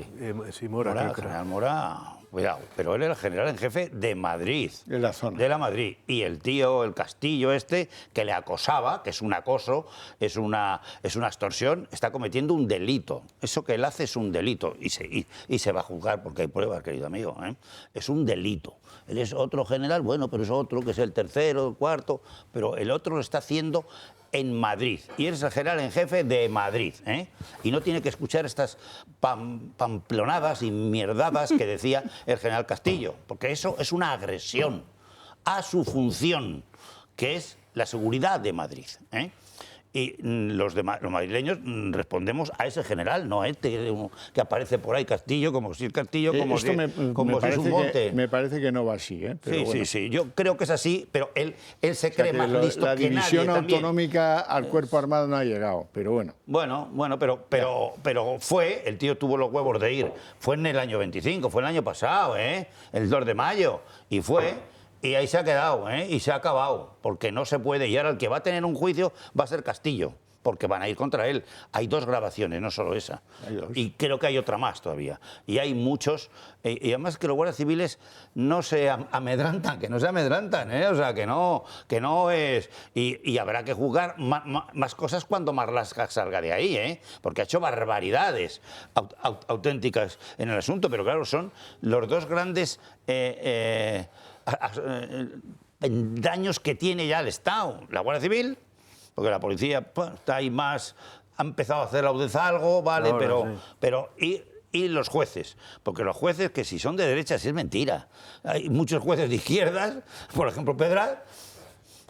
Sí, Mora. El general Mora, cuidado, pero él era el general en jefe de Madrid. De la zona. De la Madrid. Y el tío, el Castillo este, que le acosaba, que es un acoso, es una extorsión, está cometiendo un delito. Eso que él hace es un delito. Y se va a juzgar porque hay pruebas, querido amigo, ¿eh? Es un delito. Él es otro general, bueno, pero es otro, que es el tercero, el cuarto, pero el otro lo está haciendo en Madrid, y eres el general en jefe de Madrid, ¿eh? Y no tiene que escuchar estas pamplonadas y mierdadas que decía el general Castillo, porque eso es una agresión a su función, que es la seguridad de Madrid, ¿eh? Y los madrileños respondemos a ese general, no a este que aparece por ahí, Castillo, como si es Castillo, como si es un monte. Me parece que no va así, ¿eh? Pero sí, bueno. Sí, yo creo que es así, pero él se cree más listo que nadie. La división autonómica al cuerpo armado no ha llegado, pero bueno. Bueno, pero fue, el tío tuvo los huevos de ir, fue en el año 25, fue el año pasado, ¿eh? El 2 de mayo, y fue... Y ahí se ha quedado, ¿eh? Y se ha acabado, porque no se puede. Y ahora el que va a tener un juicio va a ser Castillo, porque van a ir contra él. Hay 2 grabaciones, no solo esa. Y creo que hay otra más todavía. Y hay muchos. Y además que los guardias civiles no se amedrantan, que no se amedrantan, ¿eh? O sea, que no es... Y habrá que juzgar más cosas cuando Marlaska salga de ahí, ¿eh? Porque ha hecho barbaridades auténticas en el asunto. Pero claro, son los 2 grandes... daños que tiene ya el Estado, la Guardia Civil, porque la policía pues, está ahí más, ha empezado a hacer la audiencia algo, vale, Ahora, pero y los jueces, porque los jueces que si son de derechas es mentira. Hay muchos jueces de izquierdas, por ejemplo Pedral,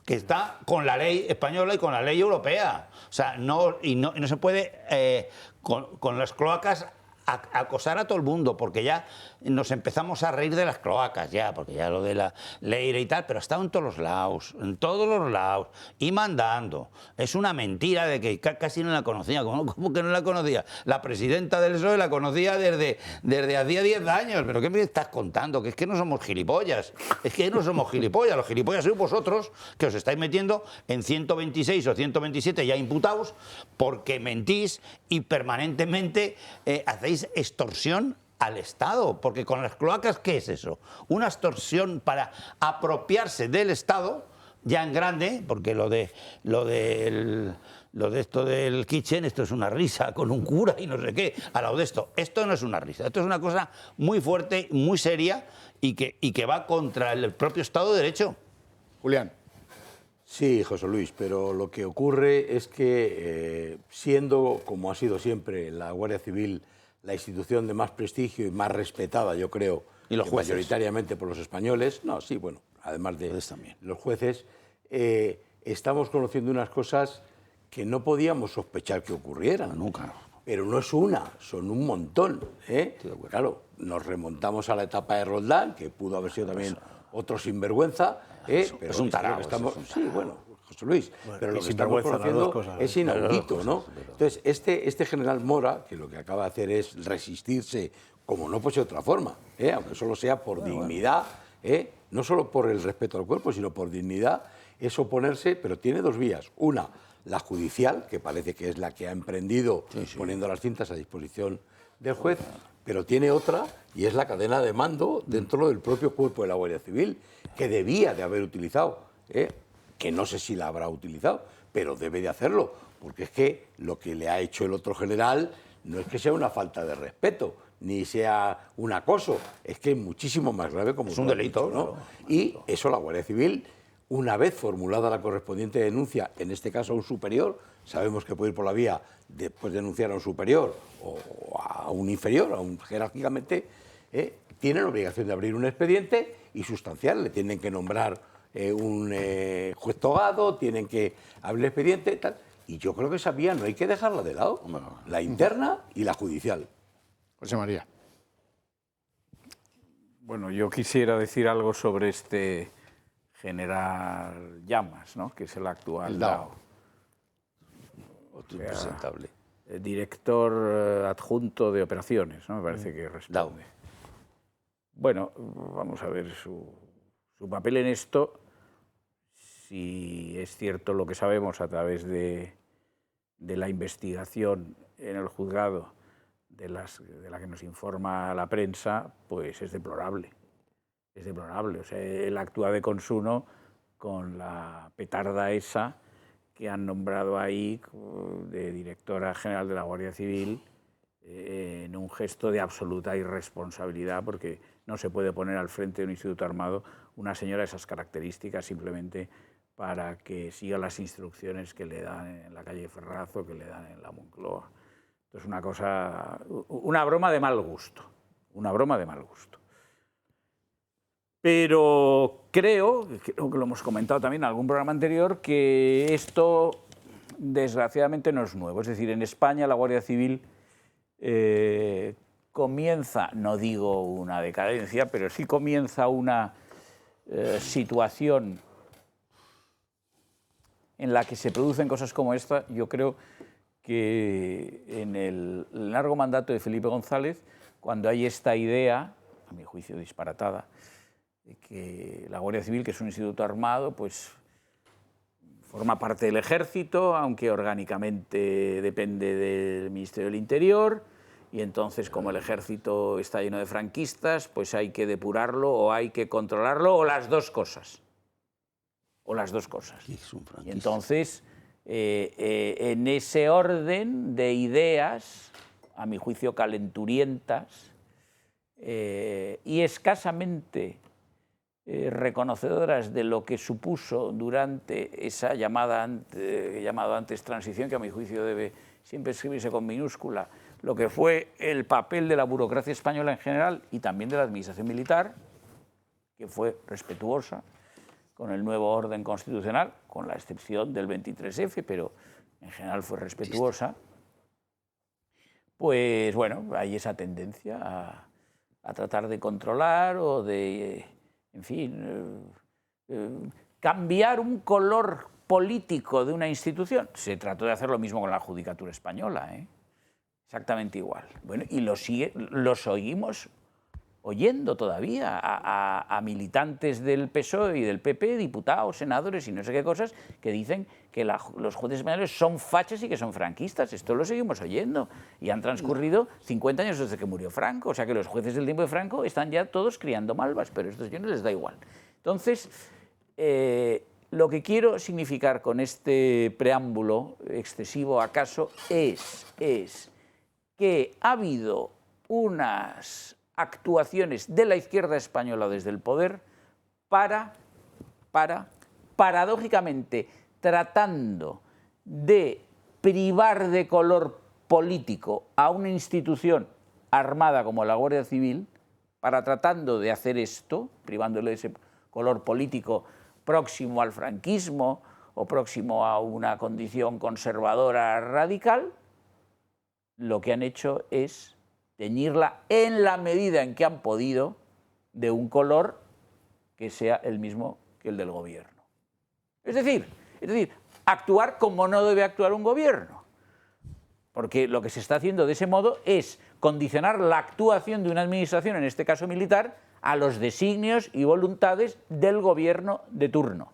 que está con la ley española y con la ley europea. O sea, no se puede con las cloacas acosar a todo el mundo, porque ya nos empezamos a reír de las cloacas, ya, porque ya lo de la Leire y tal, pero ha estado en todos los lados, y mandando. Es una mentira de que casi no la conocía. ¿Cómo que no la conocía? La presidenta del PSOE la conocía desde hacía 10 años, pero ¿qué me estás contando? Que es que no somos gilipollas, los gilipollas sois vosotros, que os estáis metiendo en 126 o 127 ya imputados, porque mentís y permanentemente hacéis extorsión al Estado, porque con las cloacas, ¿qué es eso? Una extorsión para apropiarse del Estado, ya en grande, porque lo de esto del kitchen, esto es una risa con un cura y no sé qué, al lado de esto no es una risa, esto es una cosa muy fuerte, muy seria y que va contra el propio Estado de Derecho. Julián. Sí, José Luis, pero lo que ocurre es que siendo, como ha sido siempre, la Guardia Civil la institución de más prestigio y más respetada, yo creo, y los jueces, mayoritariamente por los españoles, no, sí, bueno, además de los jueces, estamos conociendo unas cosas que no podíamos sospechar que ocurrieran. Nunca. Pero no es una, son un montón. Claro, nos remontamos a la etapa de Roldán, que pudo haber sido también otro sinvergüenza, pero es un tarado. Sí, bueno, José Luis, pero lo que estamos conociendo es inaudito, ¿no? Entonces, este general Mora, que lo que acaba de hacer es resistirse, como no puede ser de otra forma, aunque solo sea por dignidad, no solo por el respeto al cuerpo, sino por dignidad, es oponerse, pero tiene 2 vías. Una, la judicial, que parece que es la que ha emprendido poniendo las cintas a disposición del juez, pero tiene otra, y es la cadena de mando dentro del propio cuerpo de la Guardia Civil, que debía de haber utilizado, que no sé si la habrá utilizado, pero debe de hacerlo, porque es que lo que le ha hecho el otro general no es que sea una falta de respeto, ni sea un acoso, es que es muchísimo más grave, como es un delito, dicho, ¿no? Y eso la Guardia Civil, una vez formulada la correspondiente denuncia, en este caso a un superior, sabemos que puede ir por la vía después de denunciar a un superior o a un inferior, jerárquicamente, tienen obligación de abrir un expediente y sustanciar, le tienen que nombrar un juez togado, tienen que abrir el expediente, tal. Y yo creo que esa vía no hay que dejarla de lado, la interna y la judicial. José María. Bueno, yo quisiera decir algo sobre este general Llamas, ¿no? Que es el actual DAO. Impresentable. Director adjunto de operaciones, ¿no? Me parece que responde. Bueno, vamos a ver su papel en esto, si es cierto lo que sabemos a través de la investigación en el juzgado de la que nos informa la prensa, pues es deplorable. Es deplorable. O sea, él actúa de consuno con la petarda esa que han nombrado ahí de directora general de la Guardia Civil, en un gesto de absoluta irresponsabilidad, porque no se puede poner al frente de un instituto armado una señora de esas características simplemente para que siga las instrucciones que le dan en la calle Ferraz o que le dan en la Moncloa. Entonces, una broma de mal gusto, una broma de mal gusto. Pero creo que lo hemos comentado también en algún programa anterior, que esto desgraciadamente no es nuevo. Es decir, en España la Guardia Civil comienza, no digo una decadencia, pero sí comienza una situación en la que se producen cosas como esta. Yo creo que en el largo mandato de Felipe González, cuando hay esta idea, a mi juicio disparatada, de que la Guardia Civil, que es un instituto armado, pues forma parte del Ejército, aunque orgánicamente depende del Ministerio del Interior, y entonces, como el Ejército está lleno de franquistas, pues hay que depurarlo o hay que controlarlo, o las dos cosas. O las dos cosas. Y entonces, en ese orden de ideas, a mi juicio calenturientas, y escasamente reconocedoras de lo que supuso durante esa llamado antes transición, que a mi juicio debe siempre escribirse con minúscula, lo que fue el papel de la burocracia española en general y también de la administración militar, que fue respetuosa con el nuevo orden constitucional, con la excepción del 23F, pero en general fue respetuosa. Pues bueno, hay esa tendencia a tratar de controlar o de, en fin, cambiar un color político de una institución. Se trató de hacer lo mismo con la Judicatura española, exactamente igual. Bueno, y los oímos oyendo todavía a militantes del PSOE y del PP, diputados, senadores y no sé qué cosas, que dicen que los jueces españoles son fachas y que son franquistas. Esto lo seguimos oyendo. Y han transcurrido 50 años desde que murió Franco. O sea que los jueces del tiempo de Franco están ya todos criando malvas, pero a estos señores les da igual. Entonces, lo que quiero significar con este preámbulo excesivo, acaso, es que ha habido unas actuaciones de la izquierda española desde el poder paradójicamente, tratando de privar de color político a una institución armada como la Guardia Civil, tratando de hacer esto, privándole de ese color político próximo al franquismo o próximo a una condición conservadora radical, lo que han hecho es teñirla en la medida en que han podido de un color que sea el mismo que el del gobierno. Es decir, actuar como no debe actuar un gobierno. Porque lo que se está haciendo de ese modo es condicionar la actuación de una administración, en este caso militar, a los designios y voluntades del gobierno de turno.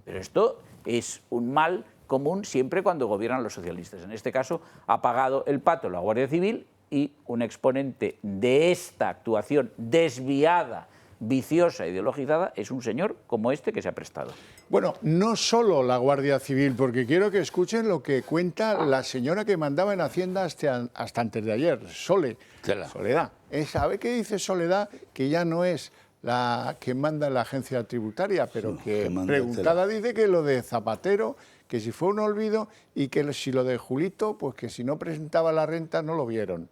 Pero esto es un mal común siempre cuando gobiernan los socialistas. En este caso ha pagado el pato la Guardia Civil, y un exponente de esta actuación desviada, viciosa, ideologizada, es un señor como este que se ha prestado. Bueno, no solo la Guardia Civil, porque quiero que escuchen lo que cuenta la señora que mandaba en Hacienda hasta antes de ayer, Soledad. ¿Sabe qué dice Soledad? Que ya no es la que manda en la agencia tributaria, pero que preguntada dice que lo de Zapatero, que si fue un olvido, y que si lo de Julito, pues que si no presentaba la renta no lo vieron.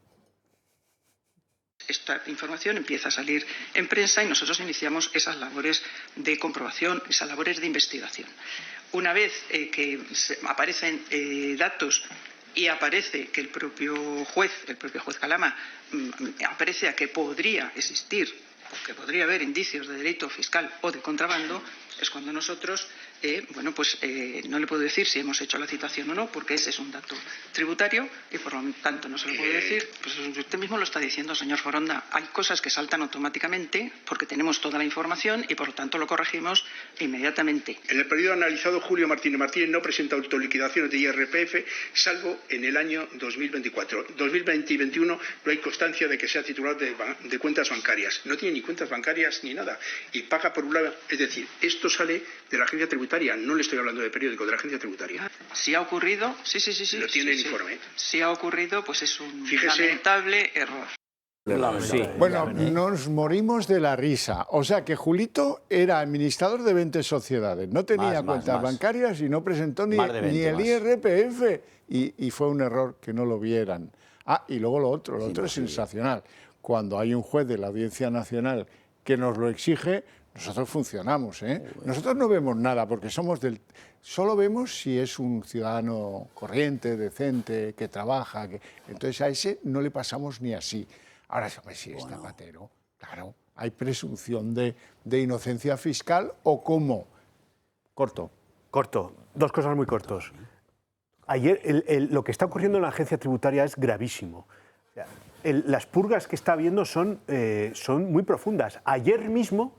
Esta información empieza a salir en prensa y nosotros iniciamos esas labores de comprobación, esas labores de investigación. Una vez que aparecen datos y aparece que el propio juez Calama, aprecia que podría existir, que podría haber indicios de delito fiscal o de contrabando, es cuando nosotros, no le puedo decir si hemos hecho la citación o no, porque ese es un dato tributario y por lo tanto no se lo puedo decir. Pues usted mismo lo está diciendo, señor Foronda. Hay cosas que saltan automáticamente porque tenemos toda la información y por lo tanto lo corregimos inmediatamente. En el periodo analizado, Julio Martínez Martínez no presenta autoliquidaciones de IRPF, salvo en el año 2024. 2020 y 2021 no hay constancia de que sea titular de cuentas bancarias. No tiene ni cuentas bancarias ni nada. Y paga por un lado. Es decir, esto sale de la agencia tributaria. No le estoy hablando de periódico, de la agencia tributaria. Si ha ocurrido, sí. Lo tiene el informe. Si ha ocurrido, pues es un lamentable error. Bueno, nos morimos de la risa. O sea, que Julito era administrador de 20 sociedades, no tenía cuentas bancarias y no presentó ni el IRPF. Y fue un error que no lo vieran. Y luego lo otro es sensacional. Cuando hay un juez de la Audiencia Nacional que nos lo exige, nosotros funcionamos, Nosotros no vemos nada porque solo vemos si es un ciudadano corriente, decente, que trabaja. Entonces a ese no le pasamos ni así. Ahora, si es Zapatero, claro, hay presunción de inocencia fiscal o cómo. Corto. Dos cosas muy cortos. Ayer lo que está ocurriendo en la agencia tributaria es gravísimo. Las purgas que está habiendo son muy profundas. Ayer mismo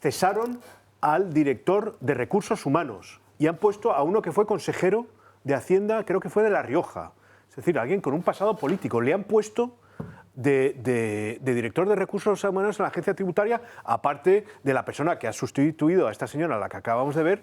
cesaron al director de Recursos Humanos y han puesto a uno que fue consejero de Hacienda, creo que fue de La Rioja. Es decir, alguien con un pasado político. Le han puesto de director de Recursos Humanos en la agencia tributaria, aparte de la persona que ha sustituido a esta señora, a la que acabamos de ver,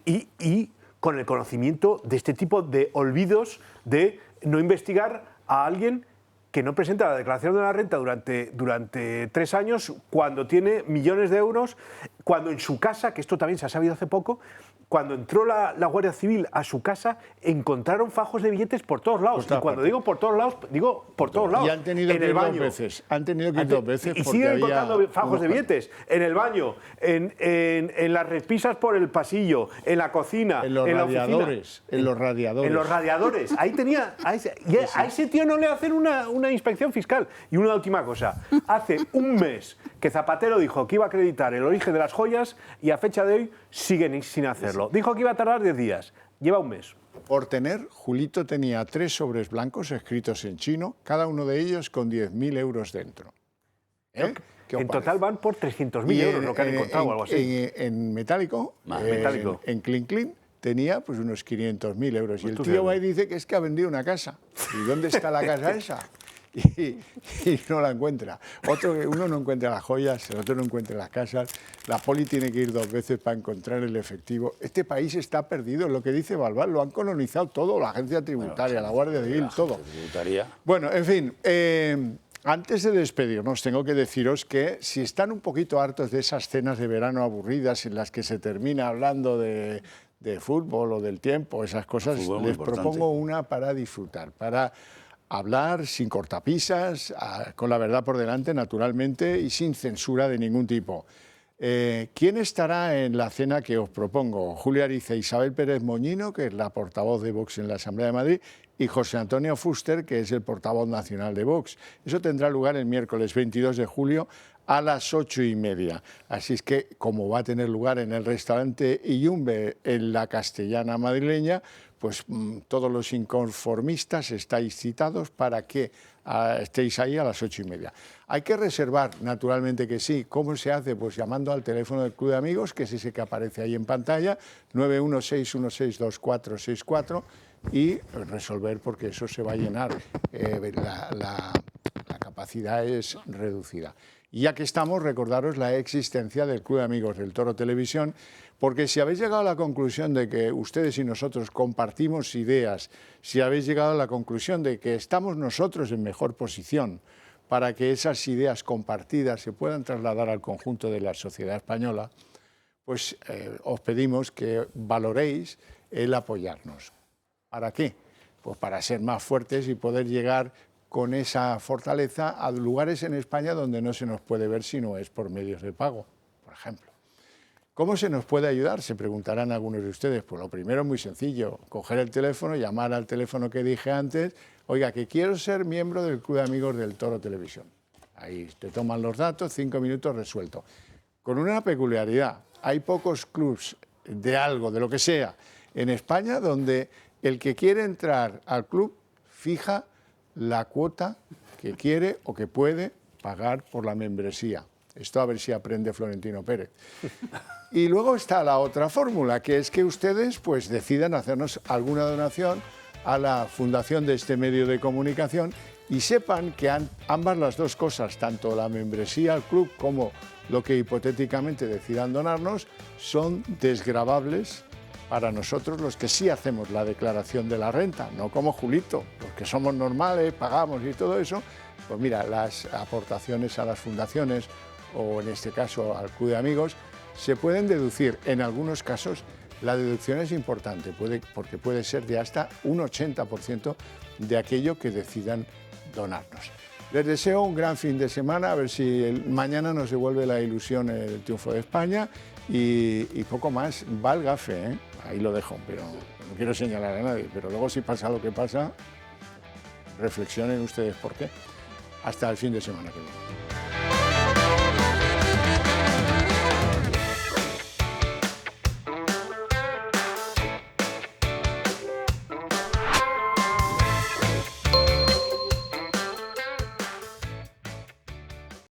y con el conocimiento de este tipo de olvidos de no investigar a alguien que no presenta la declaración de la renta durante 3 años, cuando tiene millones de euros, cuando en su casa, que esto también se ha sabido hace poco, cuando entró la Guardia Civil a su casa, encontraron fajos de billetes por todos lados. Y cuando digo por todos lados, digo por todos lados. Y han tenido en que el ir baño. 2 veces. Han tenido que ir 2 veces. Y porque siguen había encontrando fajos de billetes. En el baño, en las repisas por el pasillo, en la cocina, en los en radiadores. En los radiadores. En los radiadores. Ahí tenía. A ese tío no le hacen una inspección fiscal. Y una última cosa. Hace un mes que Zapatero dijo que iba a acreditar el origen de las joyas y a fecha de hoy siguen sin hacerlo. Dijo que iba a tardar 10 días. Lleva un mes. Por tener, Julito tenía 3 sobres blancos escritos en chino, cada uno de ellos con 10.000 euros dentro. ¿Qué En os total parece? van por 300.000 euros lo que han encontrado o algo así. En metálico, en Clean Clean, tenía pues unos 500.000 euros. Y el tío va y dice que es que ha vendido una casa. ¿Y dónde está la casa esa? Y no la encuentra. Uno no encuentra las joyas, el otro no encuentra las casas. La poli tiene que ir 2 veces para encontrar el efectivo. Este país está perdido, lo que dice Balbás, lo han colonizado todo, la agencia tributaria, la Guardia Civil, todo. Bueno, en fin, antes de despedirnos, tengo que deciros que si están un poquito hartos de esas cenas de verano aburridas en las que se termina hablando de fútbol o del tiempo, esas cosas, les propongo una para disfrutar, para hablar sin cortapisas, con la verdad por delante, naturalmente, y sin censura de ningún tipo. ¿Quién estará en la cena que os propongo? Julia Ariza, Isabel Pérez Moñino, que es la portavoz de Vox en la Asamblea de Madrid, y José Antonio Fuster, que es el portavoz nacional de Vox. Eso tendrá lugar el miércoles 22 de julio a las 8:30. Así es que, como va a tener lugar en el restaurante Iyumbe en la Castellana madrileña, pues todos los inconformistas estáis citados para que estéis ahí a las 8:30. Hay que reservar, naturalmente que sí. ¿Cómo se hace? Pues llamando al teléfono del Club de Amigos, que es ese que aparece ahí en pantalla, 916162464, y resolver, porque eso se va a llenar. La capacidad es reducida. Y ya que estamos, recordaros la existencia del Club de Amigos del Toro Televisión, porque si habéis llegado a la conclusión de que ustedes y nosotros compartimos ideas, si habéis llegado a la conclusión de que estamos nosotros en mejor posición para que esas ideas compartidas se puedan trasladar al conjunto de la sociedad española, pues os pedimos que valoréis el apoyarnos. ¿Para qué? Pues para ser más fuertes y poder llegar con esa fortaleza a lugares en España donde no se nos puede ver si no es por medios de pago, por ejemplo. ¿Cómo se nos puede ayudar? Se preguntarán algunos de ustedes. Pues lo primero es muy sencillo, coger el teléfono, llamar al teléfono que dije antes, oiga, que quiero ser miembro del Club de Amigos del Toro Televisión. Ahí te toman los datos, 5 minutos resuelto. Con una peculiaridad, hay pocos clubs de algo, de lo que sea, en España donde el que quiere entrar al club fija la cuota que quiere o que puede pagar por la membresía. Esto a ver si aprende Florentino Pérez. Y luego está la otra fórmula, que es que ustedes pues decidan hacernos alguna donación a la fundación de este medio de comunicación y sepan que ambas las dos cosas, tanto la membresía al club como lo que hipotéticamente decidan donarnos, son desgravables para nosotros los que sí hacemos la declaración de la renta, no como Julito, los que somos normales, pagamos y todo eso. Pues mira, las aportaciones a las fundaciones o en este caso al Club de Amigos se pueden deducir. En algunos casos la deducción es importante, porque puede ser de hasta un 80% de aquello que decidan donarnos. Les deseo un gran fin de semana, a ver si mañana nos devuelve la ilusión el triunfo de España y poco más. Va el gafe, ¿eh? Ahí lo dejo, pero no quiero señalar a nadie, pero luego si pasa lo que pasa, reflexionen ustedes por qué. Hasta el fin de semana que viene.